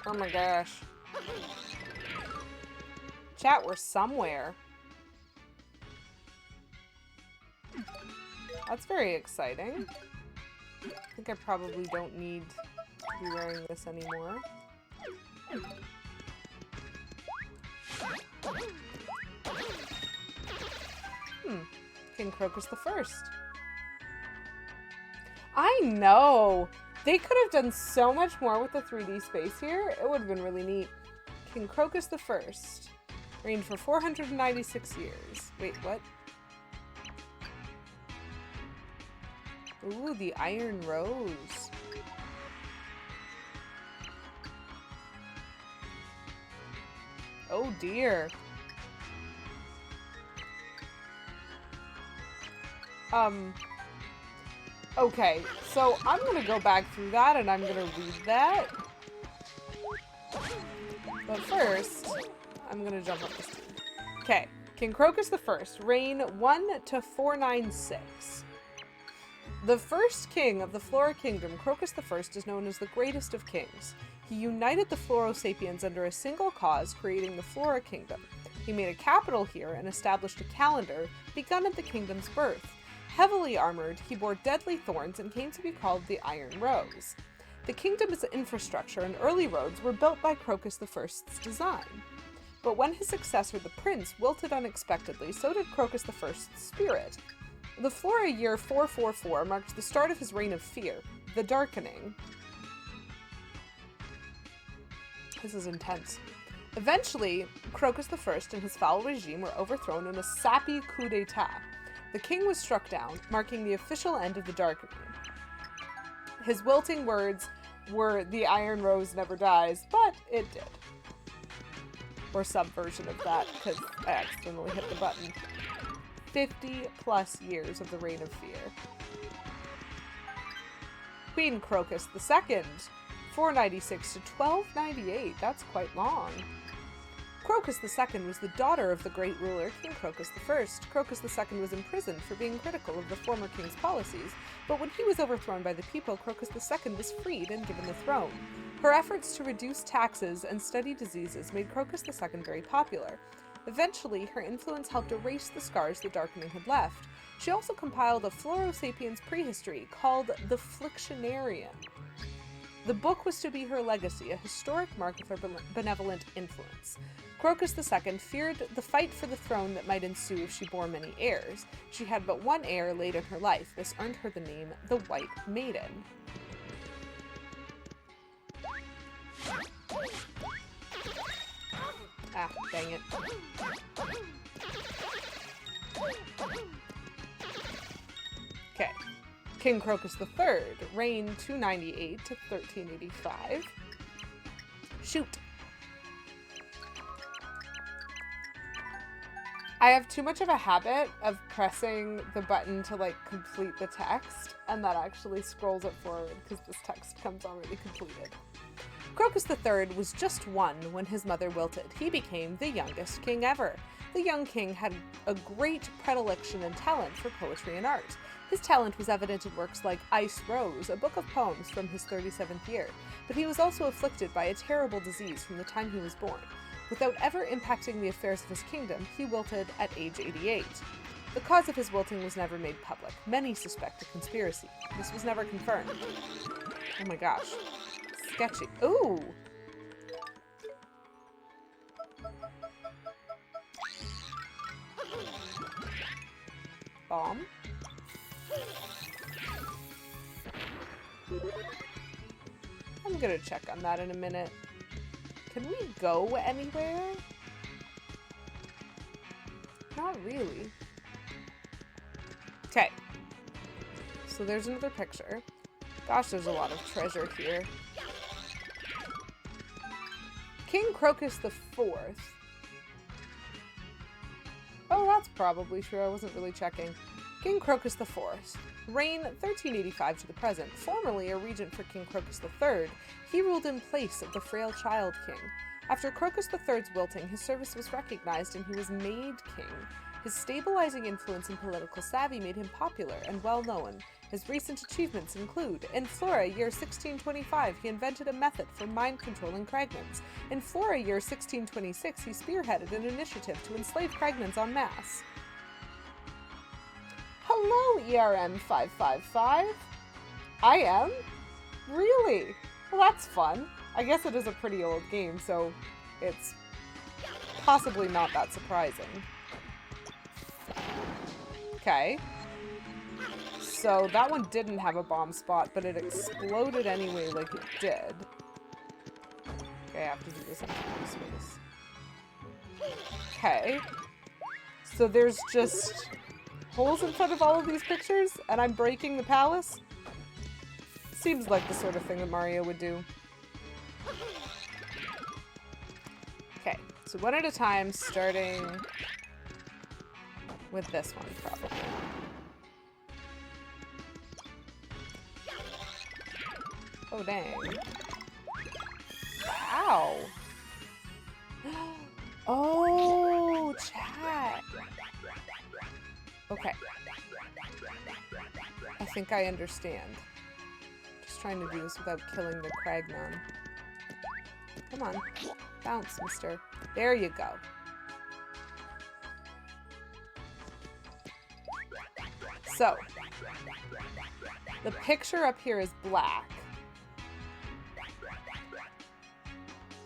Oh my gosh. Chat, we're somewhere. That's very exciting. I think I probably don't need to be wearing this anymore. King Crocus I. I know! They could have done so much more with the 3D space here. It would have been really neat. King Crocus I reigned for 496 years. Wait, what? Ooh, the Iron Rose. Oh dear. Okay, so I'm gonna go back through that and I'm gonna read that. But first, I'm gonna jump up this thing. Okay, King Crocus I, reign 1 to 496. The first king of the Flora Kingdom, Crocus I, is known as the greatest of kings. He united the Floro-Sapiens under a single cause, creating the Flora Kingdom. He made a capital here and established a calendar begun at the kingdom's birth. Heavily armored, he bore deadly thorns and came to be called the Iron Rose. The kingdom's infrastructure and early roads were built by Crocus I's design. But when his successor, the prince, wilted unexpectedly, so did Crocus I's spirit. The Flora year 444 marked the start of his reign of fear, the Darkening. This is intense. Eventually, Crocus I and his foul regime were overthrown in a sappy coup d'etat. The king was struck down, marking the official end of the Darkening. His wilting words were, "The Iron Rose never dies," but it did. Or some version of that, because I accidentally hit the button. 50 plus years of the Reign of Fear. Queen Crocus II, 496 to 1298. That's quite long. Crocus II was the daughter of the great ruler King Crocus I. Crocus II was imprisoned for being critical of the former king's policies, but when he was overthrown by the people, Crocus II was freed and given the throne. Her efforts to reduce taxes and study diseases made Crocus II very popular. Eventually, her influence helped erase the scars the Darkening had left. She also compiled a Floro-Sapiens prehistory called the Flictionarium. The book was to be her legacy, a historic mark of her benevolent influence. Crocus II feared the fight for the throne that might ensue if she bore many heirs. She had but one heir late in her life. This earned her the name the White Maiden. Ah, dang it. Okay. King Crocus III, reigned 298 to 1385. Shoot. I have too much of a habit of pressing the button to like complete the text, and that actually scrolls it forward because this text comes already completed. Crocus III was just one when his mother wilted. He became the youngest king ever. The young king had a great predilection and talent for poetry and art. His talent was evident in works like Ice Rose, a book of poems from his 37th year, but he was also afflicted by a terrible disease from the time he was born. Without ever impacting the affairs of his kingdom, he wilted at age 88. The cause of his wilting was never made public. Many suspect a conspiracy. This was never confirmed. Oh my gosh. Sketchy. Ooh! Bomb. I'm gonna check on that in a minute. Can we go anywhere? Not really. Okay. So there's another picture. Gosh, there's a lot of treasure here. King Crocus IV. Oh, that's probably true. I wasn't really checking. King Crocus IV. Reign 1385 to the present. Formerly a regent for King Crocus III, he ruled in place of the frail child king. After Crocus III's wilting, his service was recognized and he was made king. His stabilizing influence and political savvy made him popular and well-known. His recent achievements include, in Flora year 1625, he invented a method for mind-controlling Cragnons. In Flora year 1626, he spearheaded an initiative to enslave Cragnons en masse. Hello, ERM555. I am? Really? Well, that's fun. I guess it is a pretty old game, so it's possibly not that surprising. Okay. So that one didn't have a bomb spot, but it exploded anyway like it did. Okay, I have to do this in free space. Okay. So there's just holes in front of all of these pictures, and I'm breaking the palace? Seems like the sort of thing that Mario would do. Okay, so one at a time, starting with this one, probably. Oh, dang. Wow. Oh, chat. Okay. I think I understand. Just trying to do this without killing the Cragnon. Come on. Bounce, mister. There you go. So, the picture up here is black.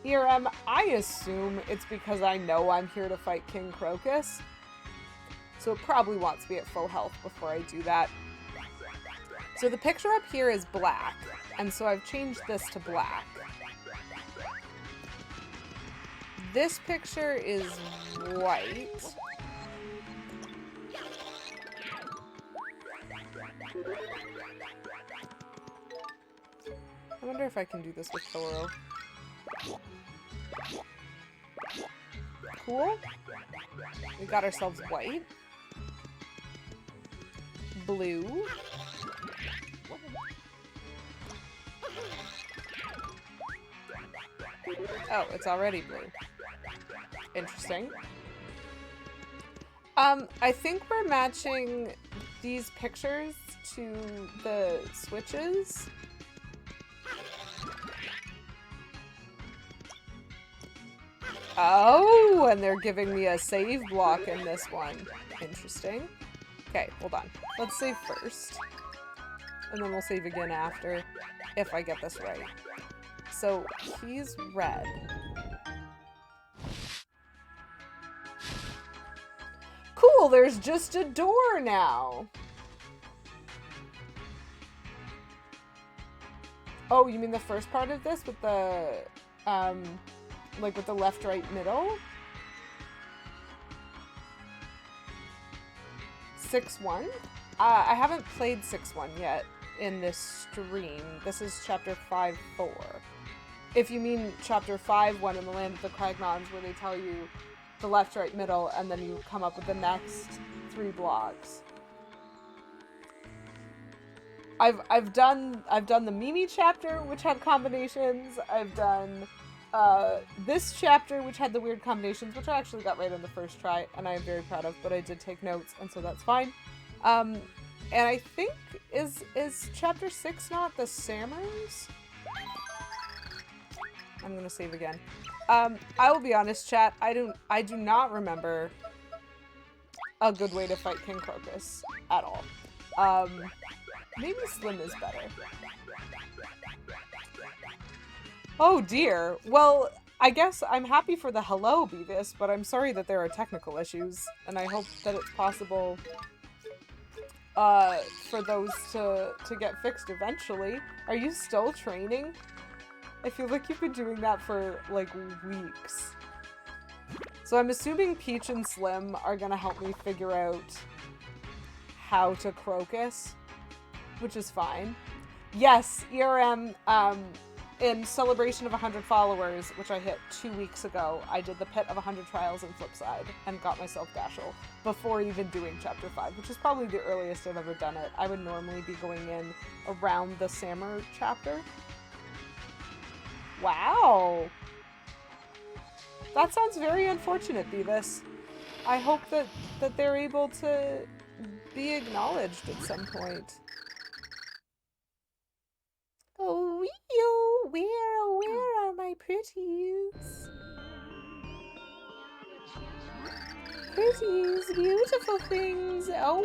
ERM, I assume it's because I know I'm here to fight King Crocus. So it probably wants me at full health before I do that. So the picture up here is black, and so I've changed this to black. This picture is white. I wonder if I can do this with Thoro. Cool. We got ourselves white. blue. Oh, it's already blue. Interesting. I think we're matching these pictures to the switches. Oh, and they're giving me a save block in this one. Interesting. Okay, hold on. Let's save first. And then we'll save again after, if I get this right. So, he's red. Cool, there's just a door now. Oh, you mean the first part of this with the, like with the left, right, middle? 6-1? I haven't played 6-1 yet in this stream. This is chapter 5-4. If you mean chapter 5-1 in the Land of the Cragnons, where they tell you the left, right, middle, and then you come up with the next 3 blocks. I've done the Mimi chapter, which had combinations. I've done this chapter, which had the weird combinations, which I actually got right on the first try, and I am very proud of, but I did take notes, and so that's fine. And I think, is chapter 6 not the Sammers? I'm gonna save again. I will be honest, chat, I do not remember a good way to fight King Crocus at all. Maybe Slim is better. Oh dear. Well, I guess I'm happy for the hello, Beavis, but I'm sorry that there are technical issues, and I hope that it's possible for those to get fixed eventually. Are you still training? I feel like you've been doing that for, like, weeks. So I'm assuming Peach and Slim are gonna help me figure out how to Crocus, which is fine. Yes, ERM, in celebration of 100 followers, which I hit 2 weeks ago, I did the Pit of 100 Trials in Flipside and got myself Dashel before even doing Chapter 5, which is probably the earliest I've ever done it. I would normally be going in around the Sammer chapter. Wow! That sounds very unfortunate, Beavis. I hope that they're able to be acknowledged at some point. Oh, where are my pretties? Pretties, beautiful things. Oh,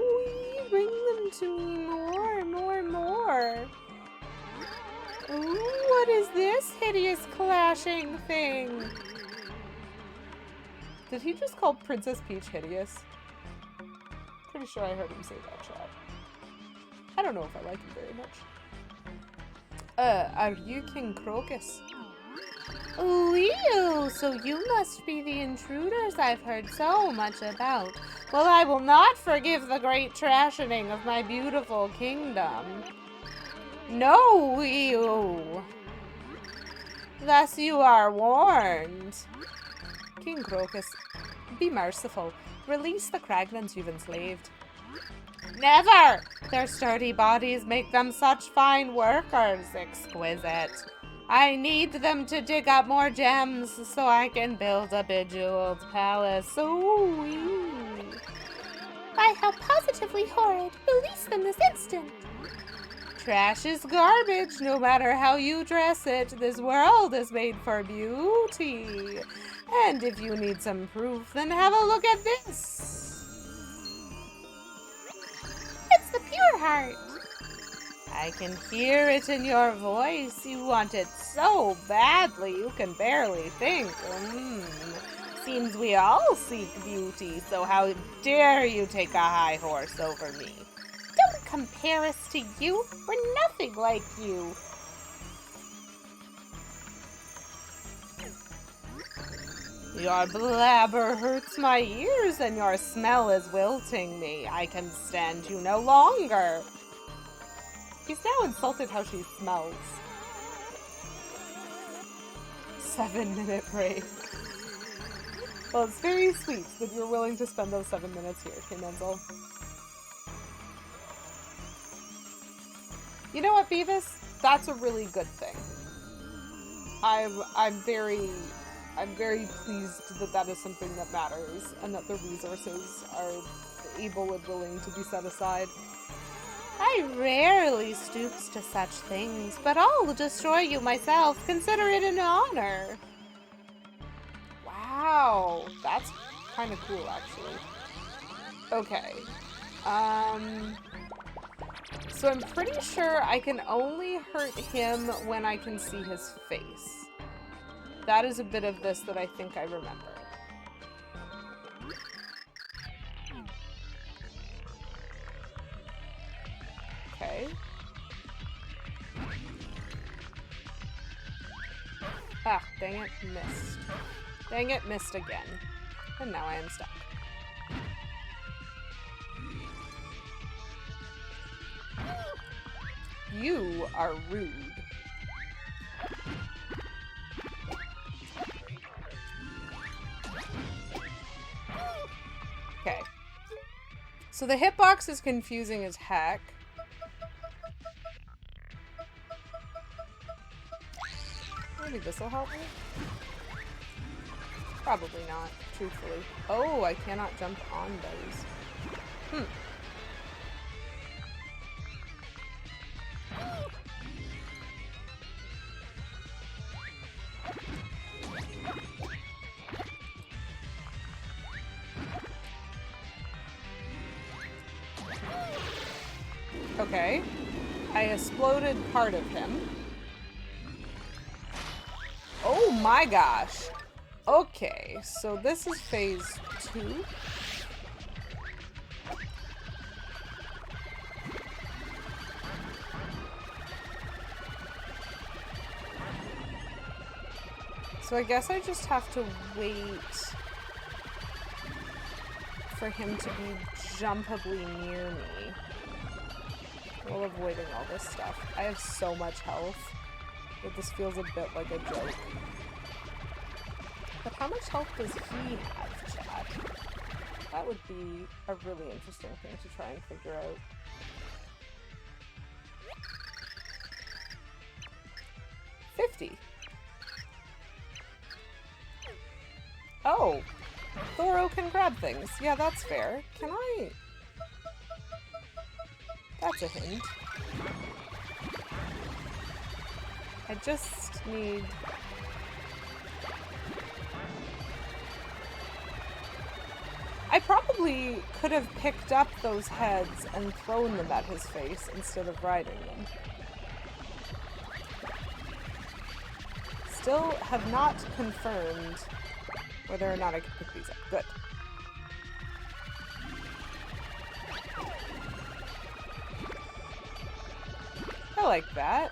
bring them to me more. Ooh, what is this hideous clashing thing? Did he just call Princess Peach hideous? Pretty sure I heard him say that, chat. I don't know if I like him very much. Are you King Crocus? Ooh, ew, so you must be the intruders I've heard so much about. Well, I will not forgive the great trashing of my beautiful kingdom. No, ew. Thus you are warned. King Crocus, be merciful. Release the Cragnons you've enslaved. Never! Their sturdy bodies make them such fine workers. Exquisite. I need them to dig up more gems so I can build a bejeweled palace. Ooh-wee. Why, how positively horrid. Release them this instant. Trash is garbage, no matter how you dress it. This world is made for beauty. And if you need some proof, then have a look at this. It's the pure heart. I can hear it in your voice. You want it so badly, you can barely think. Seems we all seek beauty, so how dare you take a high horse over me? Don't compare us to you. We're nothing like you. Your blabber hurts my ears and your smell is wilting me. I can stand you no longer. He's now insulted how she smells. 7-minute break. Well, it's very sweet that you're willing to spend those 7 minutes here, King Menzel. You know what, Beavis? That's a really good thing. I'm very pleased that that is something that matters and that the resources are able and willing to be set aside. I rarely stoops to such things, but I'll destroy you myself. Consider it an honor. Wow, that's kind of cool, actually. Okay. So I'm pretty sure I can only hurt him when I can see his face. That is a bit of this that I think I remember. Okay. Ah, dang it, missed. Dang it, missed again. And now I am stuck. You are rude. Okay. So the hitbox is confusing as heck. Maybe this will help me? Probably not, truthfully. Oh, I cannot jump on those. Okay. I exploded part of him. Oh my gosh. Okay, so this is phase 2. So I guess I just have to wait for him to be jumpably near me while avoiding all this stuff. I have so much health that this feels a bit like a joke. But how much health does he have, chat? That would be a really interesting thing to try and figure out. $50. Oh! Thoro can grab things. Yeah, that's fair. Can I... That's a hint. I just need... I probably could have picked up those heads and thrown them at his face instead of riding them. Still have not confirmed whether or not I can pick these up. Good. I like that.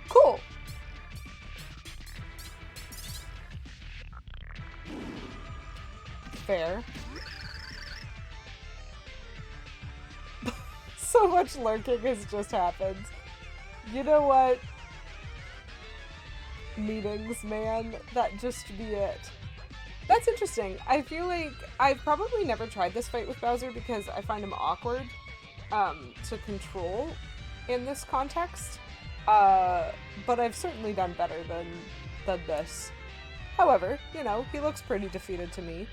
Cool. Fair. So much lurking has just happened. You know what? Meetings, man. That just be it. That's interesting. I feel like I've probably never tried this fight with Bowser because I find him awkward to control in this context. But I've certainly done better than this. However, you know, he looks pretty defeated to me.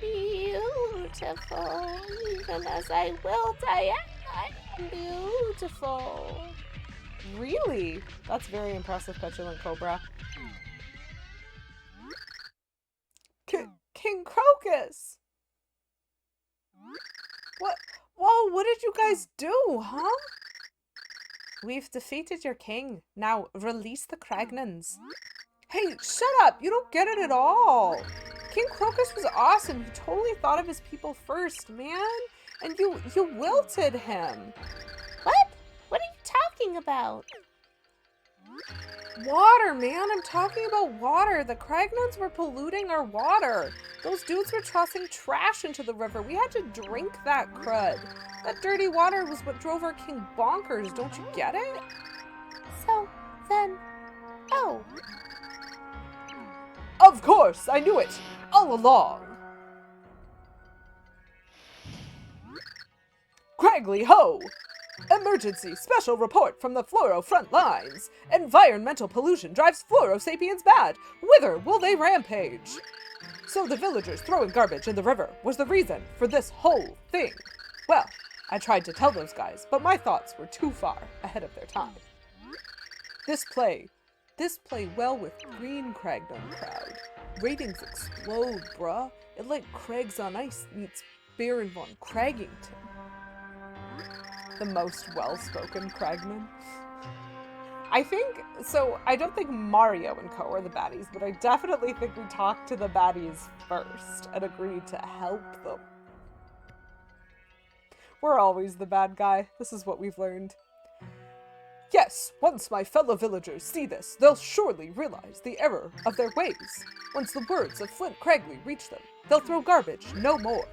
Beautiful. Even as I wilt, I am beautiful. Really? That's very impressive, Petulant Cobra. King Crocus! What? Whoa, what did you guys do, huh? We've defeated your king. Now, release the Kragnans. Hey, shut up! You don't get it at all! King Crocus was awesome. He totally thought of his people first, man. And you wilted him. What? What are you talking about? Water, man. I'm talking about water. The Kragnans were polluting our water. Those dudes were tossing trash into the river. We had to drink that crud. That dirty water was what drove our king bonkers. Don't you get it? So, then... Oh. Of course, I knew it all along. Cragley Ho! Emergency special report from the Fluoro front lines. Environmental pollution drives Fluoro sapiens mad. Whither will they rampage? So the villagers throwing garbage in the river was the reason for this whole thing. Well, I tried to tell those guys, but my thoughts were too far ahead of their time. This play well with Green Cragnon crowd. Ratings explode, bruh. It like Craigs on Ice meets Baron von Craggington. The most well-spoken Cragnon. I don't think Mario and Co. are the baddies, but I definitely think we talked to the baddies first and agreed to help them. We're always the bad guy. This is what we've learned. Yes, once my fellow villagers see this, they'll surely realize the error of their ways. Once the words of Flint Cragley reach them, they'll throw garbage no more.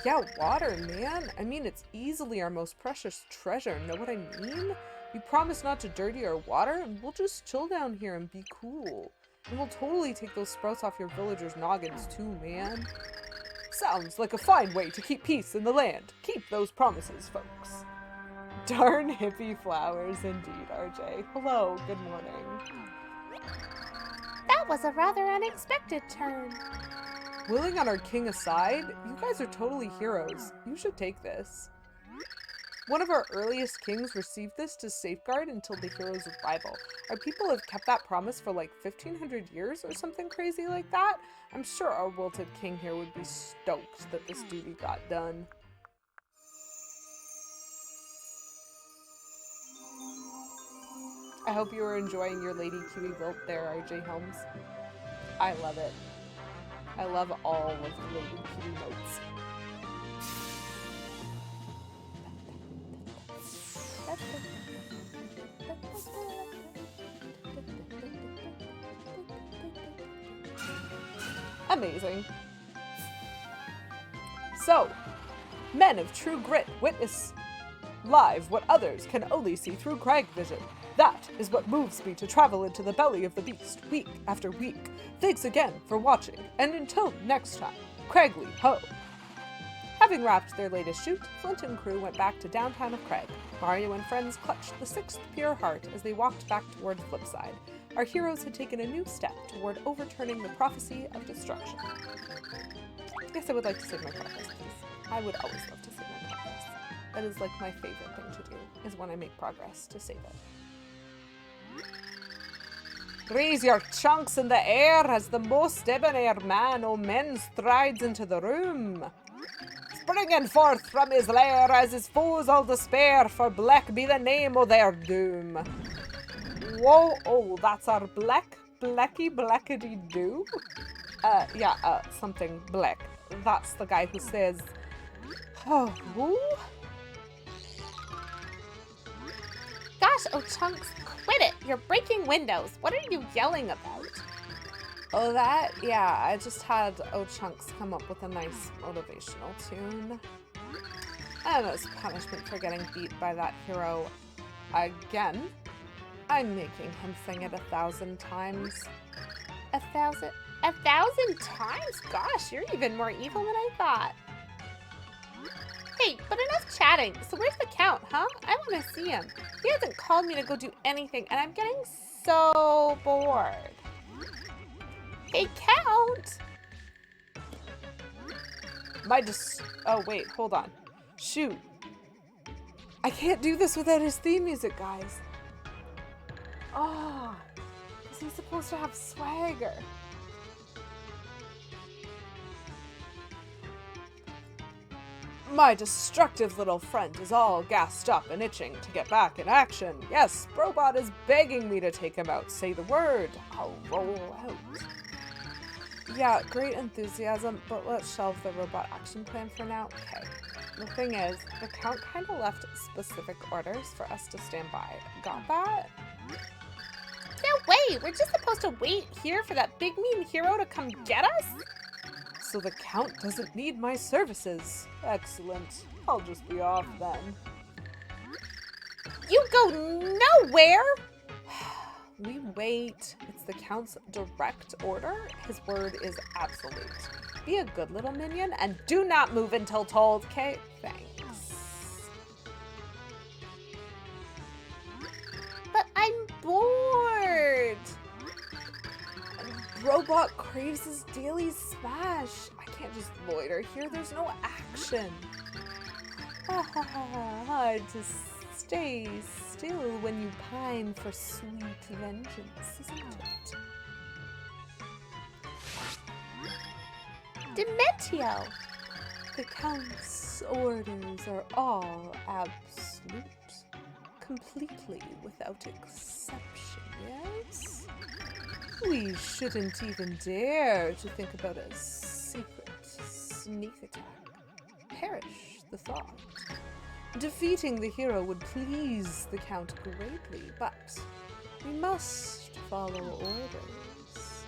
Yeah, water, man. I mean, it's easily our most precious treasure, know what I mean? We promise not to dirty our water, and we'll just chill down here and be cool. And we'll totally take those sprouts off your villagers' noggins too, man. Sounds like a fine way to keep peace in the land. Keep those promises, folks. Darn hippie flowers indeed, RJ. Hello, good morning. That was a rather unexpected turn. Willing on our king aside, you guys are totally heroes. You should take this. One of our earliest kings received this to safeguard until the hero's revival. Our people have kept that promise for like 1500 years or something crazy like that. I'm sure our wilted king here would be stoked that this duty got done. I hope you are enjoying your Lady Kiwi wilt there, RJ Helms. I love it. I love all of the Lady Kiwi notes. Amazing. So, men of true grit witness live what others can only see through crag vision. That is what moves me to travel into the belly of the beast week after week. Thanks again for watching, and until next time, Cragley Ho! Having wrapped their latest shoot, Flint and crew went back to downtown of Craig. Mario and friends clutched the sixth pure heart as they walked back toward Flipside. Our heroes had taken a new step toward overturning the prophecy of destruction. Yes, I would like to save my progress, please. I would always love to save my progress. That is like my favorite thing to do, is when I make progress to save it. Raise your chunks in the air as the most debonair man o' men strides into the room. Springing forth from his lair as his foes all despair, for black be the name o' their doom. Whoa, oh, that's our blackity-doo? Something black. That's the guy who says, oh, woo? Gosh, oh Chunks, quit it! You're breaking windows. What are you yelling about? Oh, that? Yeah, I just had Chunks come up with a nice motivational tune. And as punishment for getting beat by that hero again, I'm making him sing it 1,000 times. 1,000 times? Gosh, you're even more evil than I thought. Hey, but enough chatting. So where's the Count, huh? I want to see him. He hasn't called me to go do anything, and I'm getting so bored. Hey, Count! Oh, wait, hold on. Shoot. I can't do this without his theme music, guys. Oh, is he supposed to have swagger? My destructive little friend is all gassed up and itching to get back in action. Yes, Brobot is begging me to take him out. Say the word. I'll roll out. Yeah, great enthusiasm, but let's shelve the robot action plan for now. Okay. The thing is, the Count kind of left specific orders for us to stand by. Got that? No way! We're just supposed to wait here for that big mean hero to come get us? So the Count doesn't need my services. Excellent. I'll just be off then. You go nowhere! We wait. It's the Count's direct order, his word is absolute. Be a good little minion and do not move until told, okay? Thanks. But I'm bored! Robot craves his daily smash. I can't just loiter here. There's no action. Hard to stay still when you pine for sweet vengeance, isn't it? Dementio! The Count's orders are all absolute. Completely without exception, yes? We shouldn't even dare to think about a secret sneak attack. Perish the thought. Defeating the hero would please the Count greatly, but we must follow orders.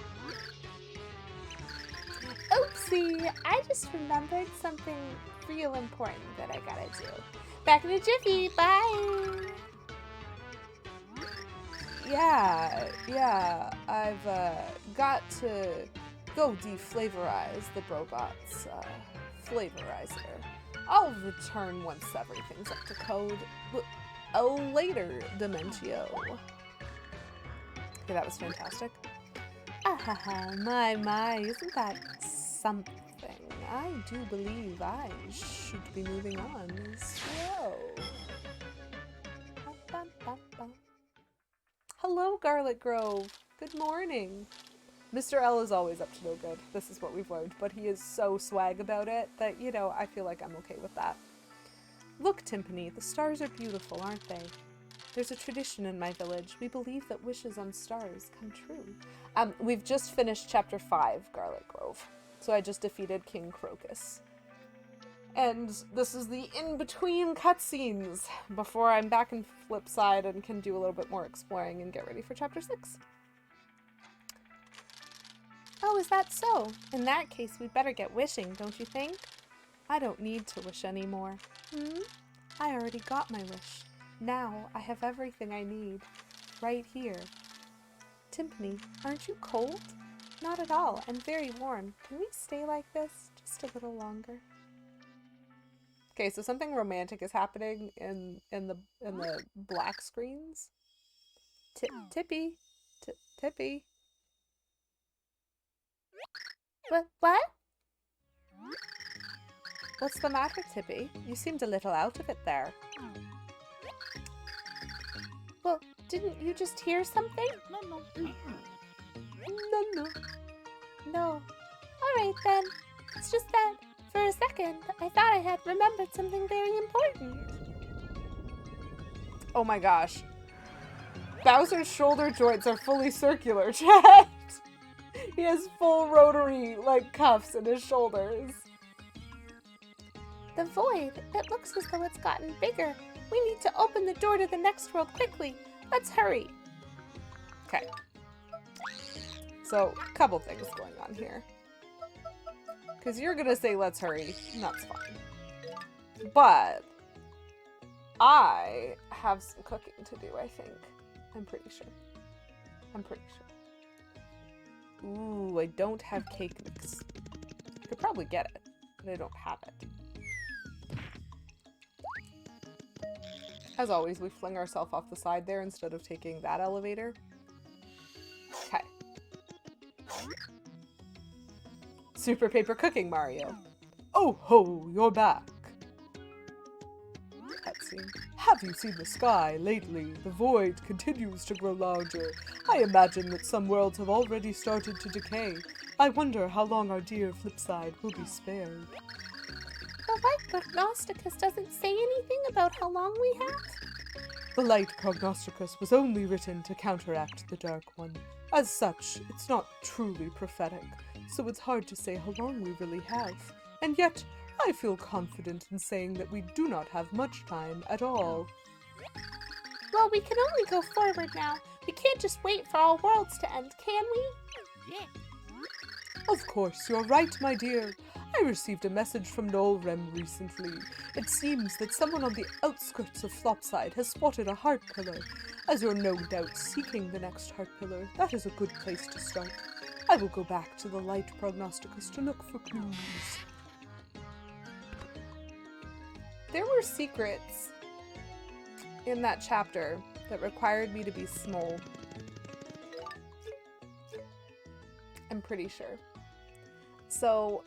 Oopsie! I just remembered something real important that I gotta do. Back in a jiffy, bye! Yeah, I've got to go deflavorize the robot's flavorizer. I'll return once everything's up to code. Later, Dementio. Okay, that was fantastic. My, isn't that something? I do believe I should be moving on as well. Hello, Garlic Grove. Good morning. Mr. L is always up to no good. This is what we've learned, but he is so swag about it that, you know, I feel like I'm okay with that. Look, Timpani, the stars are beautiful, aren't they? There's a tradition in my village. We believe that wishes on stars come true. We've just finished chapter 5, Garlic Grove. So I just defeated King Crocus. And this is the in-between cutscenes before I'm back in Flipside and can do a little bit more exploring and get ready for chapter 6. Oh, is that so? In that case, we'd better get wishing, don't you think? I don't need to wish anymore. I already got my wish. Now I have everything I need. Right here. Timpani, aren't you cold? Not at all. I'm very warm. Can we stay like this just a little longer? Okay, so something romantic is happening in the black screens. Tippy. Tippy. What? What's the matter, Tippy? You seemed a little out of it there. Well, didn't you just hear something? No. Alright then. It's just that, for a second, I thought I had remembered something very important. Oh my gosh. Bowser's shoulder joints are fully circular, chat! He has full rotary, like, cuffs in his shoulders. The void, it looks as though it's gotten bigger. We need to open the door to the next world quickly. Let's hurry. Okay. So, a couple things going on here. Because you're gonna say, let's hurry, and that's fine. But, I have some cooking to do, I think. I'm pretty sure. Ooh, I don't have cake mix. I could probably get it, but I don't have it. As always, we fling ourselves off the side there instead of taking that elevator. Okay. Super Paper Cooking Mario. Oh ho, you're back. Cutscene. Have you seen the sky lately? The void continues to grow larger. I imagine that some worlds have already started to decay. I wonder how long our dear Flipside will be spared. The light prognosticus doesn't say anything about how long we have? The light prognosticus was only written to counteract the dark one. As such, it's not truly prophetic, so it's hard to say how long we really have. And yet, I feel confident in saying that we do not have much time at all. Well, we can only go forward now. We can't just wait for all worlds to end, can we? Yeah. Of course, you're right, my dear. I received a message from Nolrem recently. It seems that someone on the outskirts of Flopside has spotted a heart pillar. As you're no doubt seeking the next heart pillar, that is a good place to start. I will go back to the light prognosticus to look for clues. There were secrets in that chapter that required me to be small. I'm pretty sure. So,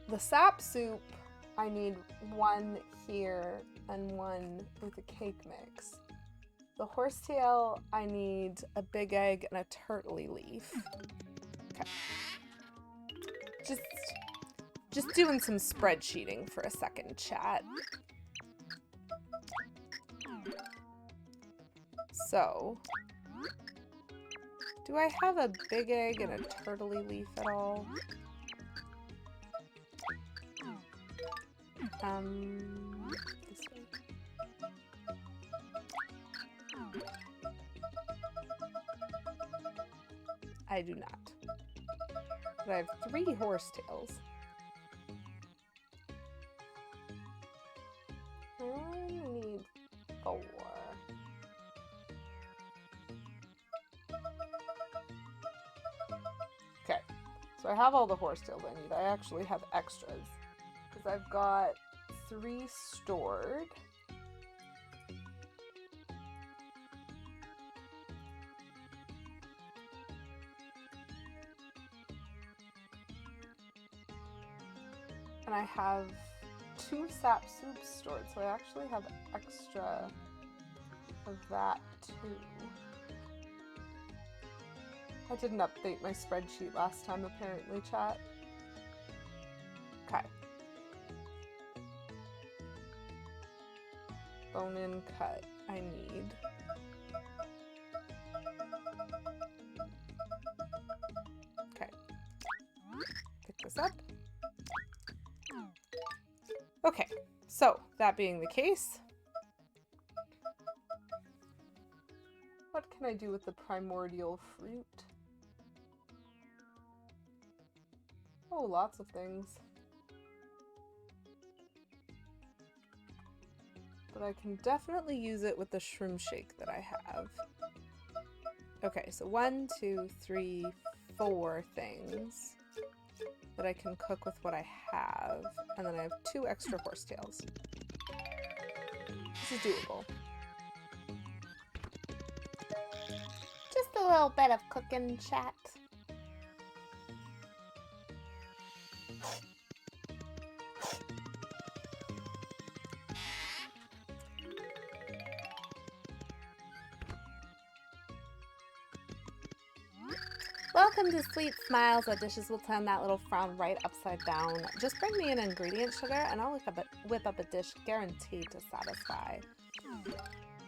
the sap soup, I need one here and one with a cake mix. The horsetail, I need a big egg and a turtley leaf. Okay. Just doing some spreadsheeting for a second, chat. So, do I have a big egg and a turtley leaf at all? This way. I do not. But I have 3 horsetails. I only need 4. Okay, so I have all the horsetails I need. I actually have extras. Because I've got 3 stored. And I have 2 sap soups stored, so I actually have extra of that too. I didn't update my spreadsheet last time, apparently, chat. Okay. Bone-in cut, I need. Okay. Pick this up. Okay, so that being the case, what can I do with the primordial fruit? Oh, lots of things. But I can definitely use it with the shroom shake that I have. Okay, so 1, 2, 3, 4 things that I can cook with what I have. And then I have 2 extra horsetails. This is doable. Just a little bit of cooking, chat. Welcome to Sweet Smiles. Our dishes will turn that little frown right upside down. Just bring me an ingredient, sugar, and I'll whip up a dish guaranteed to satisfy.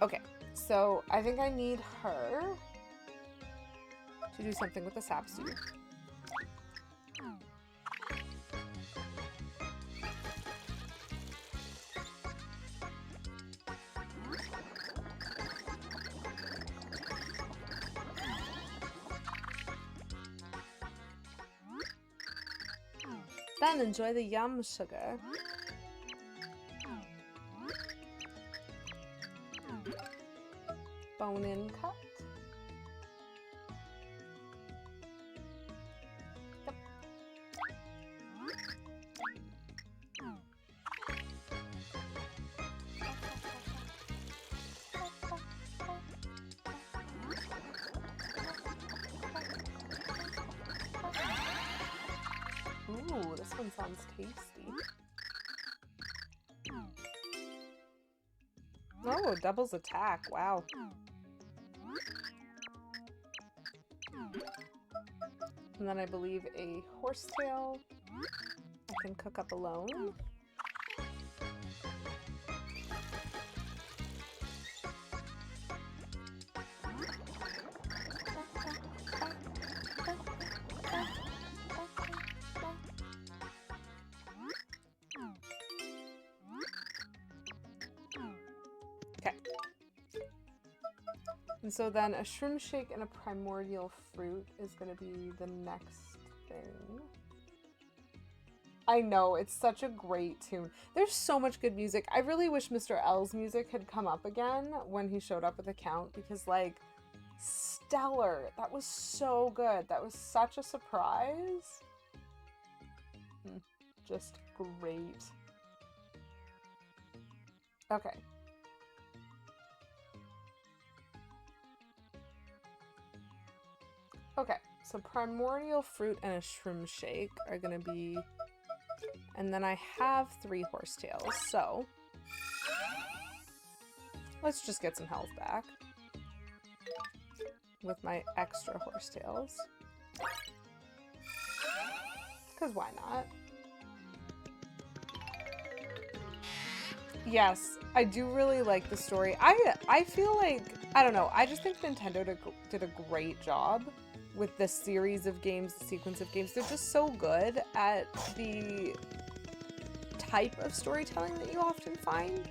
Okay, so I think I need her to do something with the sap soup. Then enjoy the yum, sugar. Bone-in cut. Yep. Ooh, this one sounds tasty. Oh, doubles attack. Wow. And then I believe a horsetail I can cook up alone. Okay. And so then a shroom shake and a primordial fruit is going to be the next thing. I know, it's such a great tune. There's so much good music. I really wish Mr. L's music had come up again when he showed up with the count, because, like, stellar. That was so good. That was such a surprise. Just great. Okay. Okay, so primordial fruit and a shroom shake are gonna be... And then I have 3 horsetails, so... Let's just get some health back. With my extra horsetails. Because why not? Yes, I do really like the story. I feel like, I don't know, I just think Nintendo did a great job with this series of games, the sequence of games. They're just so good at the type of storytelling that you often find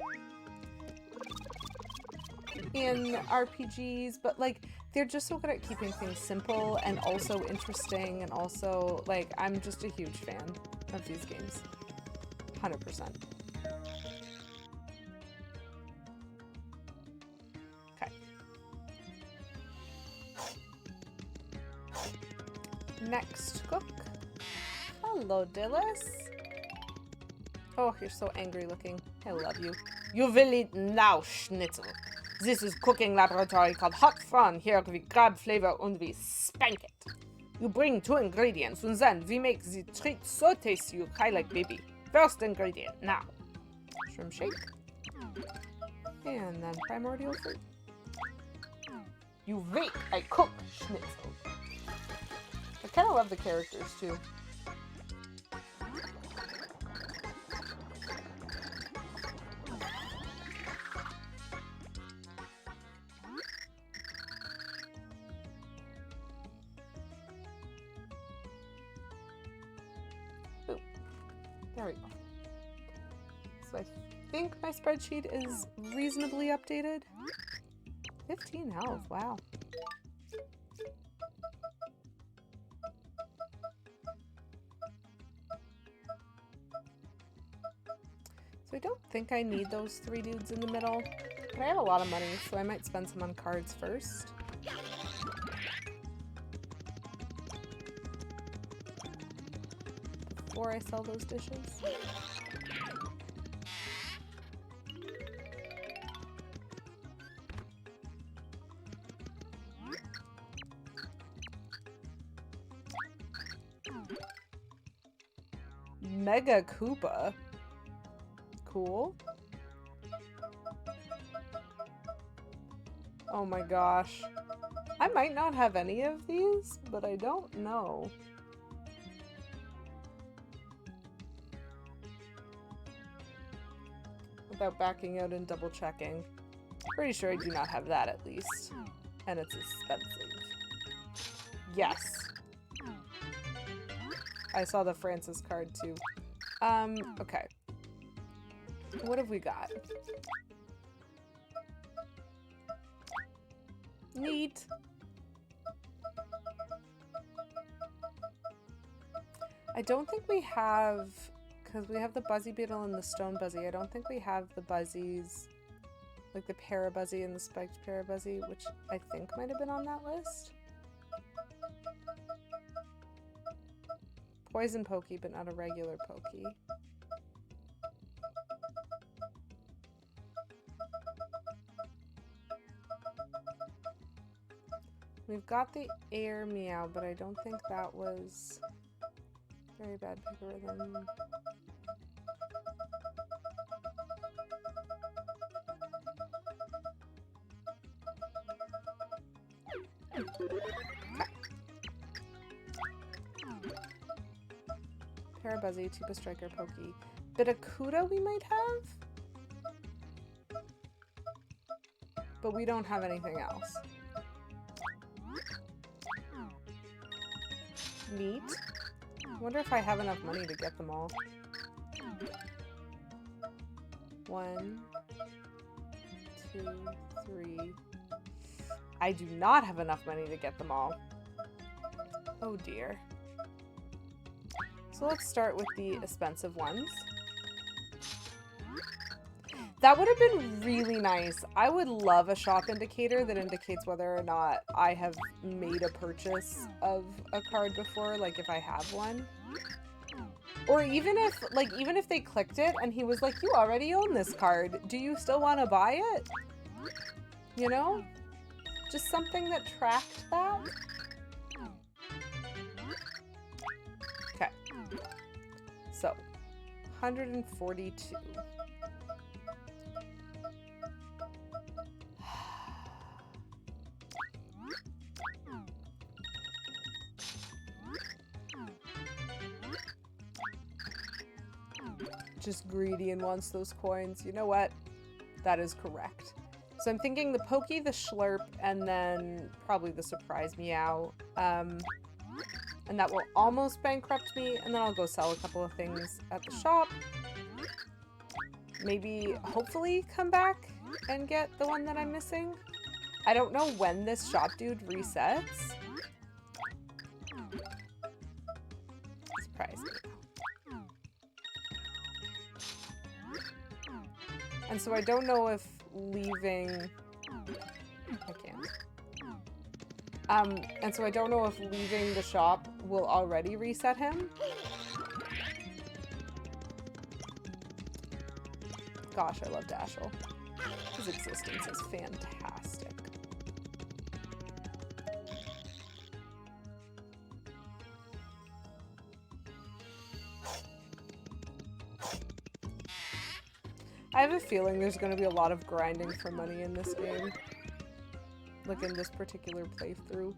in RPGs, but like they're just so good at keeping things simple and also interesting, and also like I'm just a huge fan of these games. 100%. Okay. Next cook. Hello, Dillis. Oh, you're so angry looking. I love you. You will eat now, Schnitzel. This is cooking laboratory called Hot Fun. Here we grab flavor and we spank it. You bring 2 ingredients and then we make the treat so tasty you cry like baby. First ingredient, now. Shroom shake. And then primordial fruit. You wait, I cook, Schnitzel. I kind of love the characters too. There we go. So I think my spreadsheet is reasonably updated. 15 health, wow. So I don't think I need those 3 dudes in the middle, but I have a lot of money, so I might spend some on cards first. Before I sell those dishes. Mega Koopa. Cool. Oh my gosh. I might not have any of these, but I don't know. Without backing out and double checking. Pretty sure I do not have that at least. And it's expensive. Yes. I saw the Francis card too. Okay. What have we got? Neat. I don't think we have, because we have the Buzzy Beetle and the Stone Buzzy. I don't think we have the Buzzies, like the Parabuzzy and the Spiked Parabuzzy, which I think might have been on that list. Poison Pokey, but not a regular Pokey. We've got the Air Meow, but I don't think that was very bad pick rhythm. Parabuzzy, Tuba Striker, Pokey. Bitacuda we might have? But we don't have anything else. Neat. I wonder if I have enough money to get them all. 1, 2, 3. I do not have enough money to get them all. Oh dear. So So let's start with the expensive ones. That would have been really nice. I would love a shop indicator that indicates whether or not I have made a purchase of a card before, like if I have one. Or even if they clicked it and he was like, you already own this card. Do you still want to buy it? You know? Just something that tracked that. Okay. So, 142. Just greedy and wants those coins. You know what? That is correct. So I'm thinking the Pokey, the Schlurp, and then probably the Surprise Meow. And that will almost bankrupt me, and then I'll go sell a couple of things at the shop. Maybe, hopefully, come back and get the one that I'm missing. I don't know when this shop dude resets. Surprise me. And so I don't know if leaving... I can't. And so I don't know if leaving the shop will already reset him. Gosh, I love Dashel. His existence is fantastic. I have a feeling there's going to be a lot of grinding for money in this game. Like in this particular playthrough.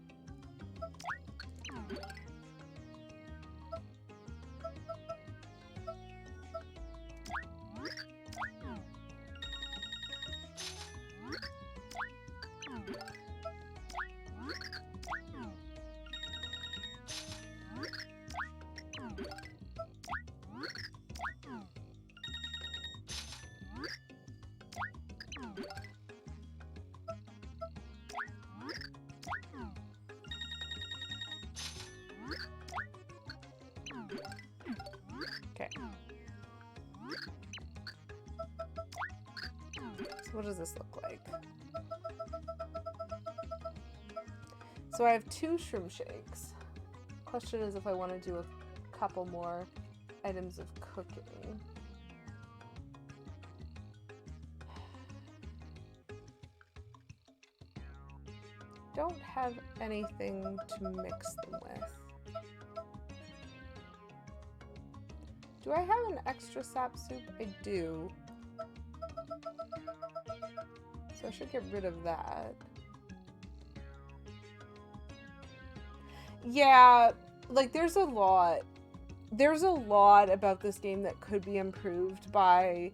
Okay. So what does this look like? So I have 2 shroom shakes. Question is if I want to do a couple more items of cooking. Don't have anything to mix them with. Do I have an extra sap soup? I do. So I should get rid of that. Yeah, like there's a lot about this game that could be improved by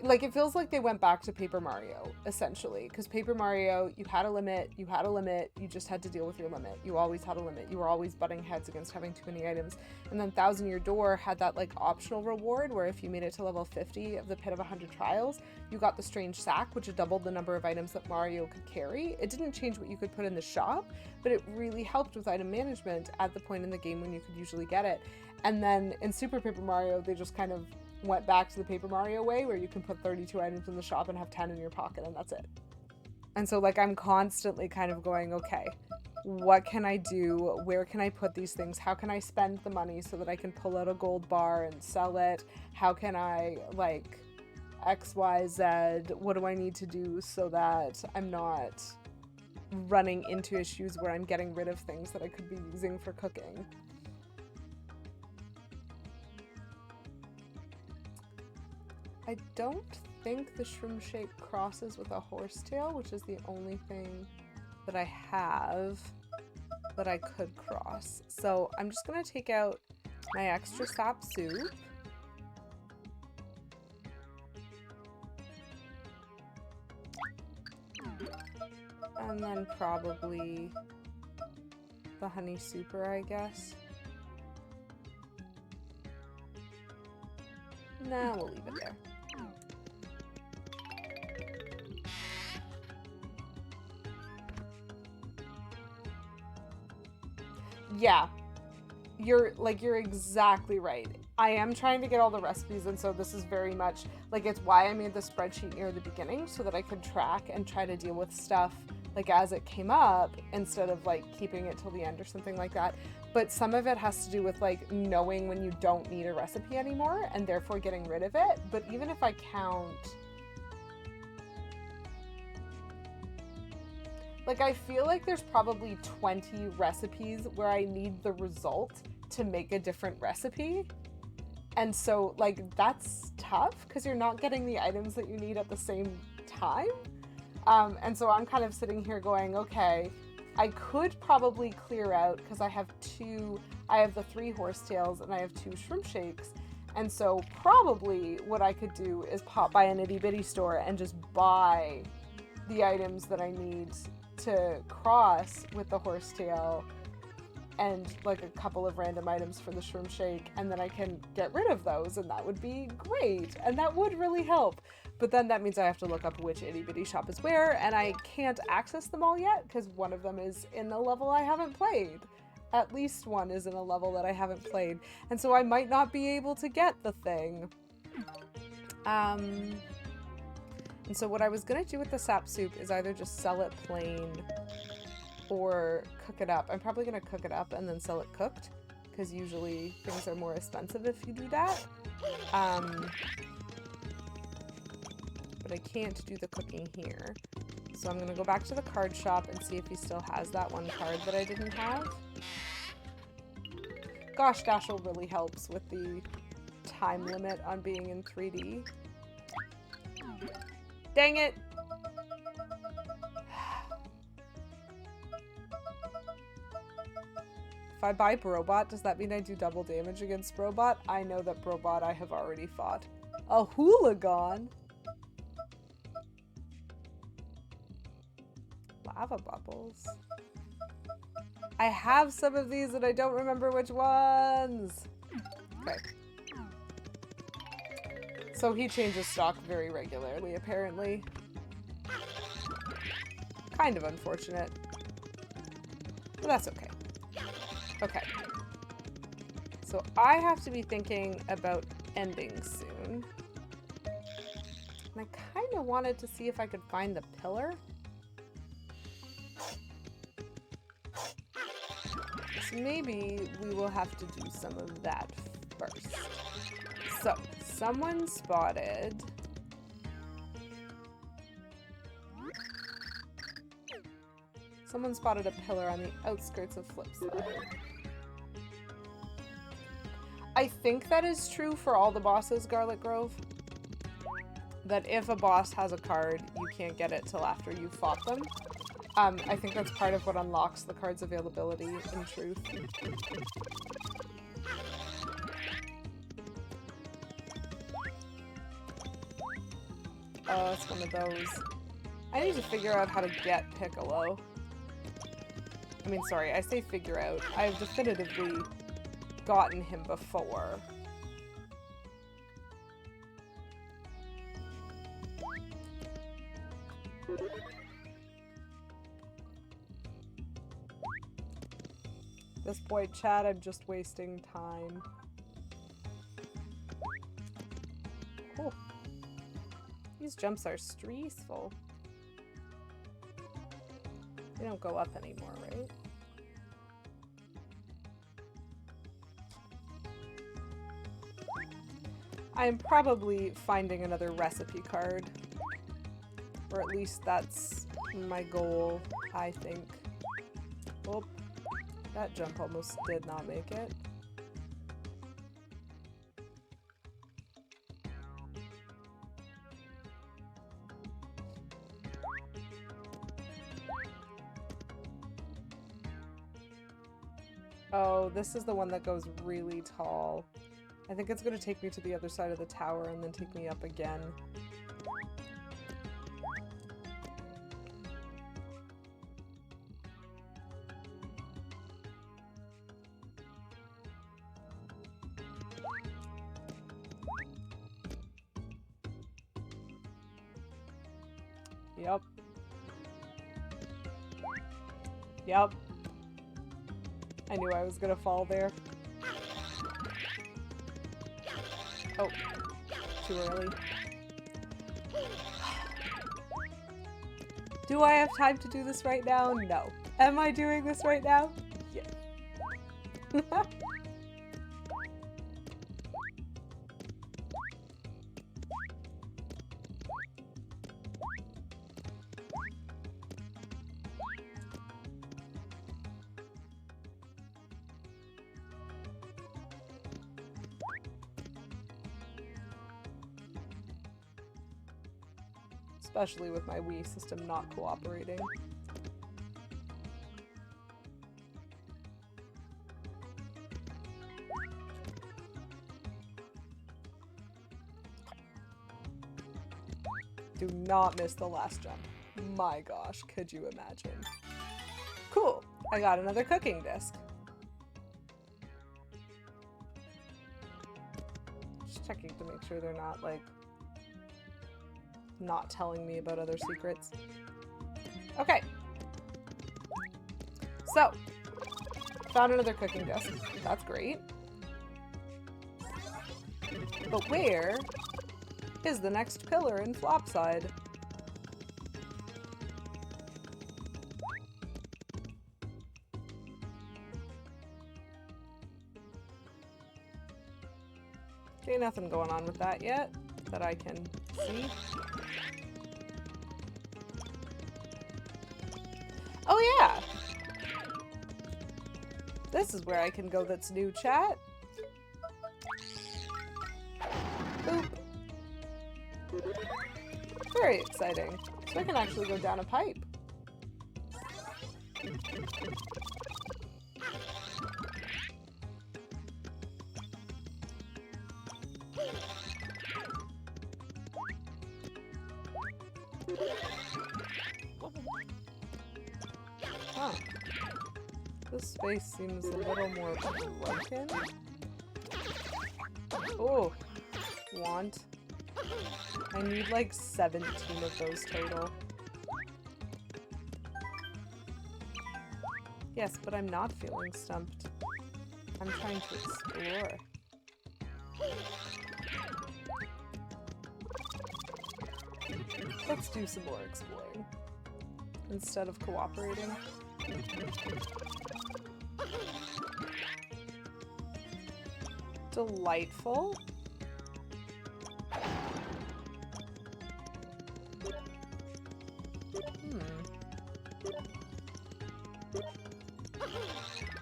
like it feels like they went back to Paper Mario essentially, because Paper Mario, you had a limit, you just had to deal with your limit. You always had a limit. You were always butting heads against having too many items. And then Thousand Year Door had that like optional reward where if you made it to level 50 of the Pit of 100 Trials, you got the Strange Sack, which doubled the number of items that Mario could carry. It didn't change what you could put in the shop, but it really helped with item management at the point in the game when you could usually get it. And then in Super Paper Mario, they just kind of went back to the Paper Mario way where you can put 32 items in the shop and have 10 in your pocket and that's it. And so like I'm constantly kind of going, okay, what can I do? Where can I put these things? How can I spend the money so that I can pull out a gold bar and sell it? How can I like X, Y, Z? What do I need to do so that I'm not running into issues where I'm getting rid of things that I could be using for cooking? I don't think the shroom shake crosses with a horsetail, which is the only thing that I have that I could cross. So I'm just going to take out my extra sap soup. And then probably the honey super, I guess. Nah, we'll leave it there. Yeah. you're exactly right. I am trying to get all the recipes, and so this is very much like, it's why I made the spreadsheet near the beginning, so that I could track and try to deal with stuff like as it came up, instead of like keeping it till the end or something like that. But some of it has to do with like knowing when you don't need a recipe anymore and therefore getting rid of it. But even if I count, like, I feel like there's probably 20 recipes where I need the result to make a different recipe. And so, like, that's tough because you're not getting the items that you need at the same time. And so I'm kind of sitting here going, okay, I could probably clear out, because I have the 3 horsetails and I have 2 shrimp shakes. And so probably what I could do is pop by an itty bitty store and just buy the items that I need to cross with the horsetail, and like a couple of random items for the shrimp shake, and then I can get rid of those, and that would be great, and that would really help. But then that means I have to look up which itty bitty shop is where, and I can't access them all yet because one of them is in a level I haven't played. At least one is in a level that I haven't played, and so I might not be able to get the thing. And so what I was gonna do with the sap soup is either just sell it plain or cook it up. I'm probably gonna cook it up and then sell it cooked, because usually things are more expensive if you do that. But I can't do the cooking here. So I'm gonna go back to the card shop and see if he still has that one card that I didn't have. Gosh, Dashel really helps with the time limit on being in 3D. Dang it! If I buy Brobot, does that mean I do double damage against Brobot? I know that Brobot I have already fought. A hooligan? Lava bubbles. I have some of these and I don't remember which ones. Okay. So he changes stock very regularly, apparently. Kind of unfortunate. But that's okay. Okay. So I have to be thinking about ending soon. And I kind of wanted to see if I could find the pillar. So maybe we will have to do some of that first. So, someone spotted... Someone spotted a pillar on the outskirts of Flipside. I think that is true for all the bosses, Garlic Grove. That if a boss has a card, you can't get it till after you've fought them. I think that's part of what unlocks the card's availability, in truth. Oh, it's one of those. I need to figure out how to get Piccolo. I mean, sorry, I say figure out. I've definitively gotten him before. At this point, chat, I'm just wasting time. Oh. These jumps are stressful. They don't go up anymore, right? I'm probably finding another recipe card. Or at least that's my goal, I think. Oh, that jump almost did not make it. Oh, this is the one that goes really tall. I think it's going to take me to the other side of the tower and then take me up again. Yep. Yep. I knew I was gonna fall there. Oh, too early. Do I have time to do this right now? No. Am I doing this right now? Yeah. Especially with my Wii system not cooperating. Do not miss the last jump. My gosh, could you imagine? Cool, I got another cooking disc. Just checking to make sure they're not, like, not telling me about other secrets. Okay. So, found another cooking disc. That's great. But where is the next pillar in Flopside? Okay, nothing going on with that yet that I can see. Oh yeah! This is where I can go that's new, chat. Boop. Very exciting. So I can actually go down a pipe. Huh. This space seems a little more broken. Oh, want. I need like 17 of those total. Yes, but I'm not feeling stumped. I'm trying to explore. Let's do some more exploring instead of cooperating. Delightful.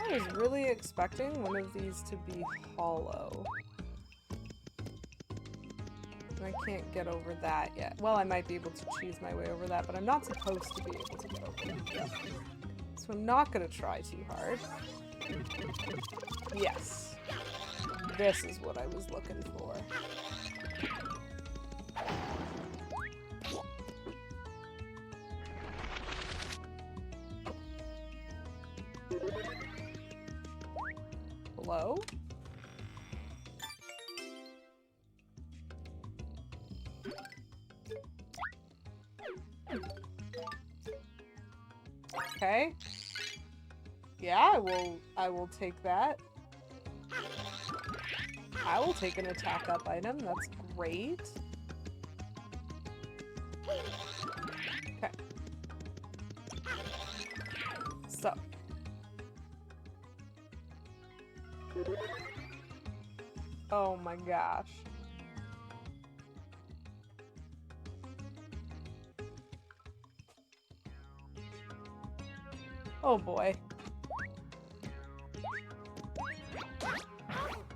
I was really expecting one of these to be hollow. And I can't get over that yet. Well, I might be able to cheese my way over that, but I'm not supposed to be able to get over that yet. So I'm not gonna try too hard. Yes. This is what I was looking for. Hello? Okay. Yeah, I will take that. I will take an attack up item. That's great. Okay. So. Oh my gosh. Oh boy.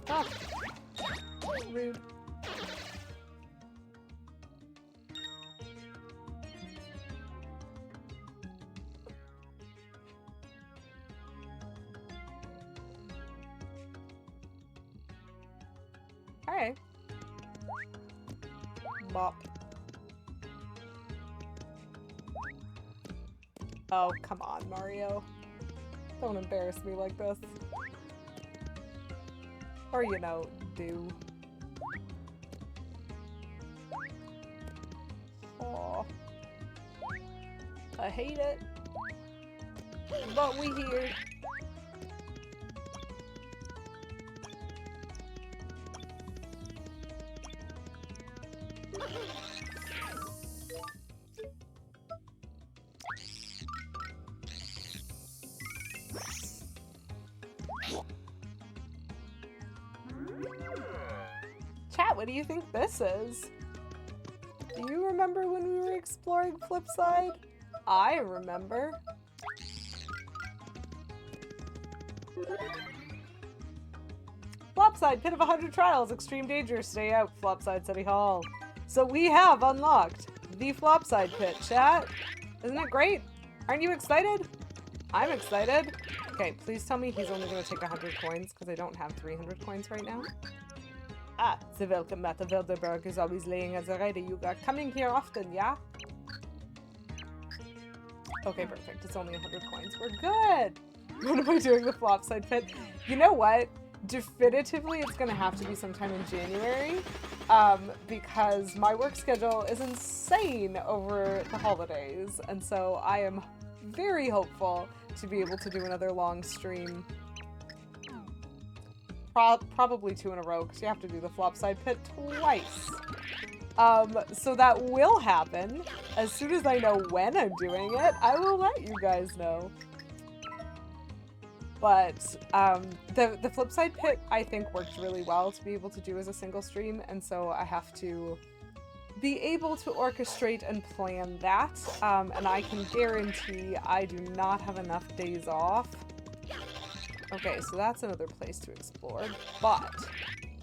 Ah. Rude. Hey. Bop. Oh, come on, Mario. Don't embarrass me like this. Or, you know, do. Aw. I hate it. But we here. Chat, what do you think this is? Do you remember when we were exploring Flipside? I remember. Flopside, Pit of 100 Trials, Extreme Danger, Stay Out, Flopside City Hall. So we have unlocked the Flopside Pit, chat. Isn't it great? Aren't you excited? I'm excited. Okay, please tell me he's only going to take 100 coins, because I don't have 300 coins right now. Ah, the welcome at the Wilderberg is always laying as a ready. You are coming here often, yeah? Okay, perfect. It's only 100 coins. We're good! When am I doing the Flopside Pit? You know what? Definitively, it's going to have to be sometime in January, because my work schedule is insane over the holidays, and so I am very hopeful to be able to do another long stream. Probably 2 in a row, because you have to do the Flopside Pit twice. So that will happen. As soon as I know when I'm doing it, I will let you guys know. But the Flipside Pit, I think, worked really well to be able to do as a single stream, and so I have to be able to orchestrate and plan that, and I can guarantee I do not have enough days off. Okay, so that's another place to explore, but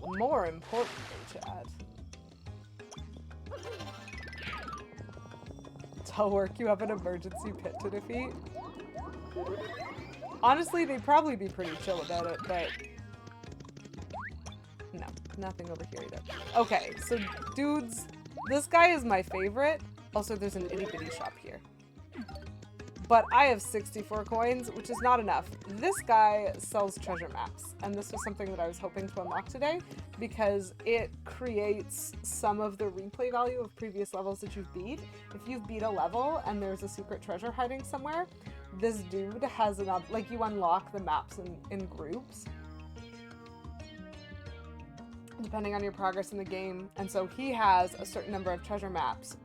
more importantly, Chad, tell work you have an emergency pit to defeat. Honestly, they'd probably be pretty chill about it, but no, nothing over here either. Okay, so dudes, this guy is my favorite. Also, there's an itty bitty shop here. But I have 64 coins, which is not enough. This guy sells treasure maps, and this was something that I was hoping to unlock today because it creates some of the replay value of previous levels that you've beat. If you've beat a level and there's a secret treasure hiding somewhere, this dude has an like you unlock the maps in groups depending on your progress in the game, and so he has a certain number of treasure maps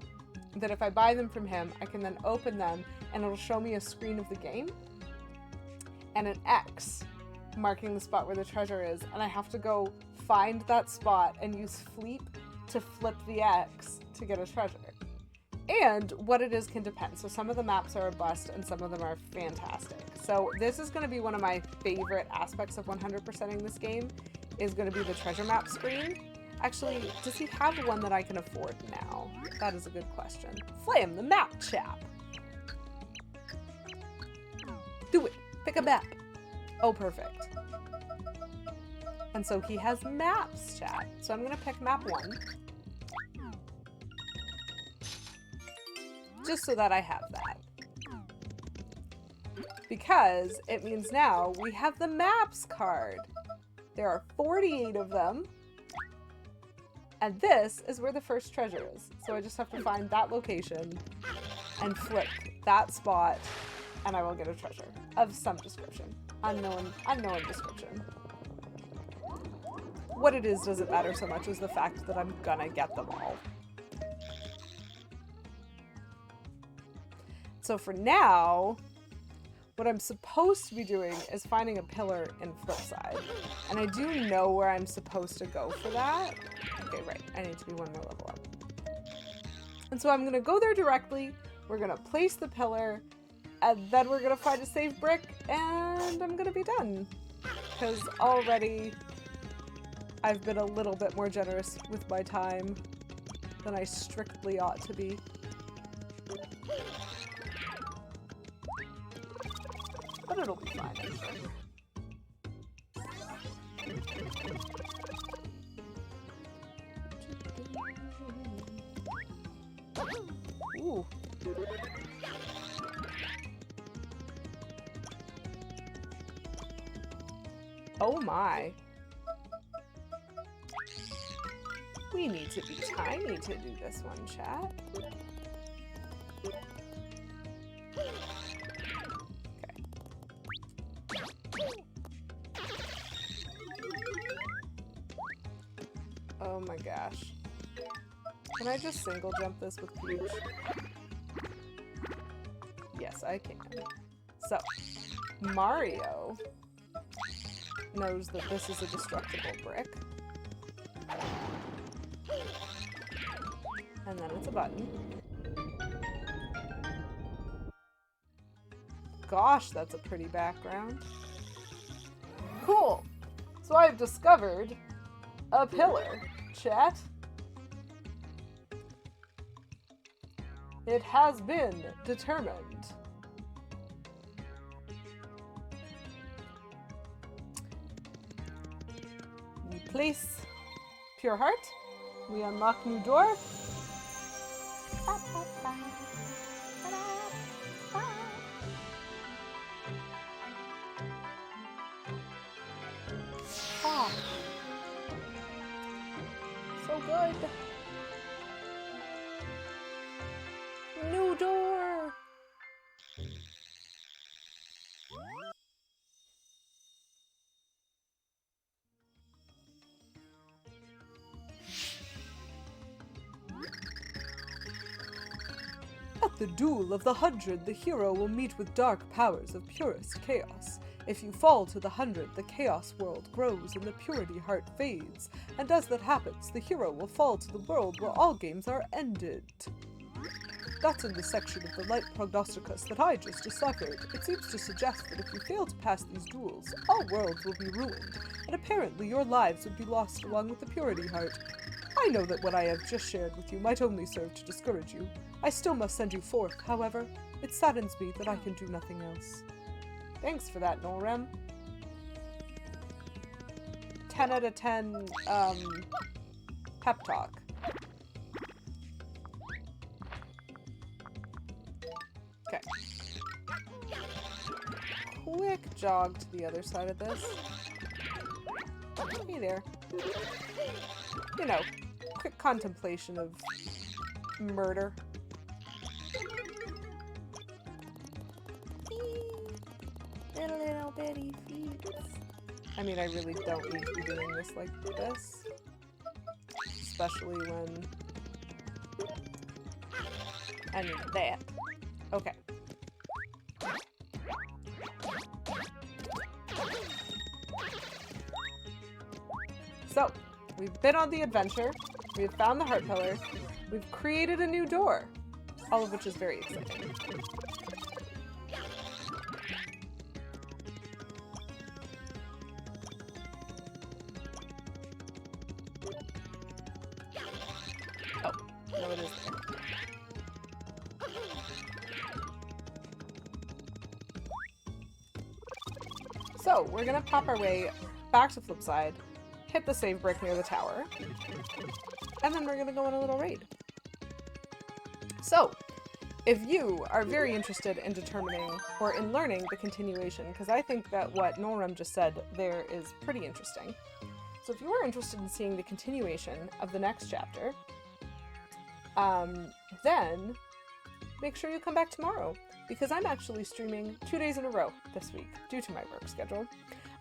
that if I buy them from him, I can then open them and it'll show me a screen of the game and an X marking the spot where the treasure is, and I have to go find that spot and use Fleep to flip the X to get a treasure. And what it is can depend. So some of the maps are a bust and some of them are fantastic. So this is going to be one of my favorite aspects of 100%ing this game, is going to be the treasure map screen. Actually, does he have one that I can afford now? That is a good question. Flam the map, chap! Do it! Pick a map! Oh, perfect. And so he has maps, chat. So I'm going to pick map 1. Just so that I have that. Because it means now we have the maps card. There are 48 of them. And this is where the first treasure is. So I just have to find that location and flip that spot, and I will get a treasure of some description. Unknown description. What it is doesn't matter so much as the fact that I'm gonna get them all. So for now, what I'm supposed to be doing is finding a pillar in Flipside. And I do know where I'm supposed to go for that. Okay, right. I need to be one more level up. And so I'm going to go there directly. We're going to place the pillar. And then we're going to find a safe brick. And I'm going to be done. Because already I've been a little bit more generous with my time than I strictly ought to be. But it'll be fine, I'm sure. Ooh. Oh my. We need to be tiny to do this one, chat. Oh my gosh. Can I just single jump this with Peach? Yes, I can. So, Mario knows that this is a destructible brick. And then it's a button. Gosh, that's a pretty background. Cool. So I've discovered a pillar, chat. It has been determined. We place Pure Heart. We unlock new door. Ah. So good. New door. At the Duel of the 100, the hero will meet with dark powers of purest chaos. If you fall to the 100, the chaos world grows and the purity heart fades. And as that happens, the hero will fall to the world where all games are ended. That's in the section of the light prognosticus that I just deciphered. It seems to suggest that if you fail to pass these duels, all worlds will be ruined, and apparently your lives would be lost along with the purity heart. I know that what I have just shared with you might only serve to discourage you. I still must send you forth, however. It saddens me that I can do nothing else. Thanks for that, Norem. 10 out of 10, pep talk. Okay. Quick jog to the other side of this. Hey there. You know, quick contemplation of murder. Little bitty feet. I mean, I really don't need to be doing this like this. Especially when... I need that. Okay. So, we've been on the adventure, we've found the heart pillar, we've created a new door, all of which is very exciting. Oh, no it is there. So, we're gonna pop our way back to Flipside, hit the save brick near the tower, and then we're gonna go on a little raid. So, if you are very interested in determining or in learning the continuation, because I think that what Norem just said there is pretty interesting. So if you are interested in seeing the continuation of the next chapter, then make sure you come back tomorrow, because I'm actually streaming 2 days in a row this week due to my work schedule.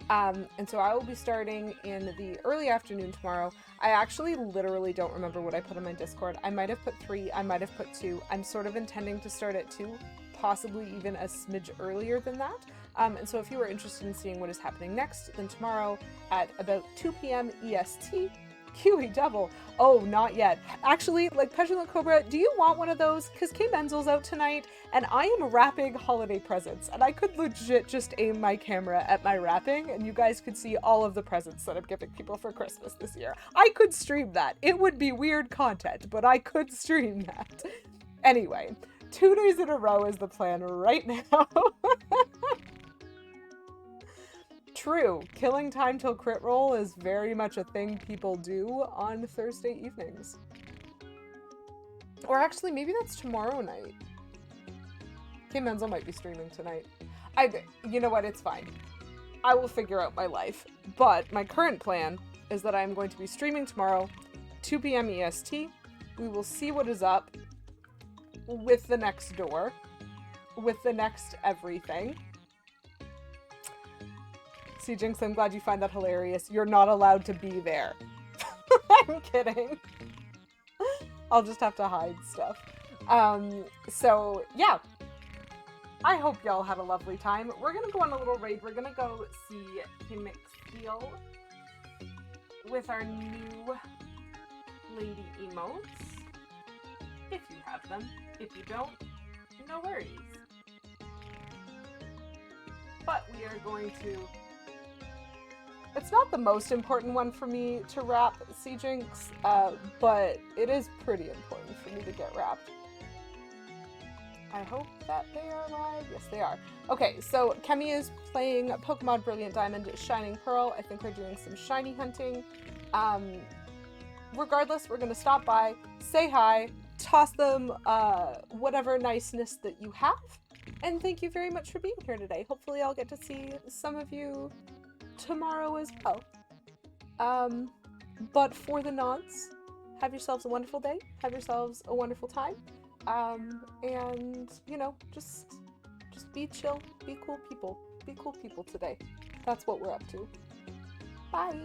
And so I will be starting in the early afternoon tomorrow. I actually literally don't remember what I put on my Discord. I might have put 3, I might have put 2. I'm sort of intending to start at 2, possibly even a smidge earlier than that. And so if you are interested in seeing what is happening next, then tomorrow at about 2 p.m. EST, QE double. Oh, not yet. Actually, like, Petulant Cobra, do you want one of those? Because K Menzel's out tonight, and I am wrapping holiday presents, and I could legit just aim my camera at my wrapping, and you guys could see all of the presents that I'm giving people for Christmas this year. I could stream that. It would be weird content, but I could stream that. Anyway, 2 days in a row is the plan right now. True, killing time till crit roll is very much a thing people do on Thursday evenings. Or actually, maybe that's tomorrow night. K Menzel might be streaming tonight. You know what, it's fine. I will figure out my life. But my current plan is that I'm going to be streaming tomorrow, 2 p.m. EST. We will see what is up with the next door, with the next everything. See, Jinx, I'm glad you find that hilarious. You're not allowed to be there. I'm kidding. I'll just have to hide stuff. So, yeah. I hope y'all had a lovely time. We're gonna go on a little raid. We're gonna go see Himixfiel with our new Lady Emotes. if you have them. If you don't, no worries. But we are going to... It's not the most important one for me to wrap Sea Jinx, but it is pretty important for me to get wrapped. I hope that they are live. Yes, they are. Okay, so Kemi is playing Pokemon Brilliant Diamond, Shining Pearl. I think we're doing some shiny hunting. Regardless, we're going to stop by, say hi, toss them whatever niceness that you have, and thank you very much for being here today. Hopefully I'll get to see some of you tomorrow as well. But for the nonce, have yourselves a wonderful day, have yourselves a wonderful time, and, you know, just be chill, be cool people today. That's what we're up to. Bye!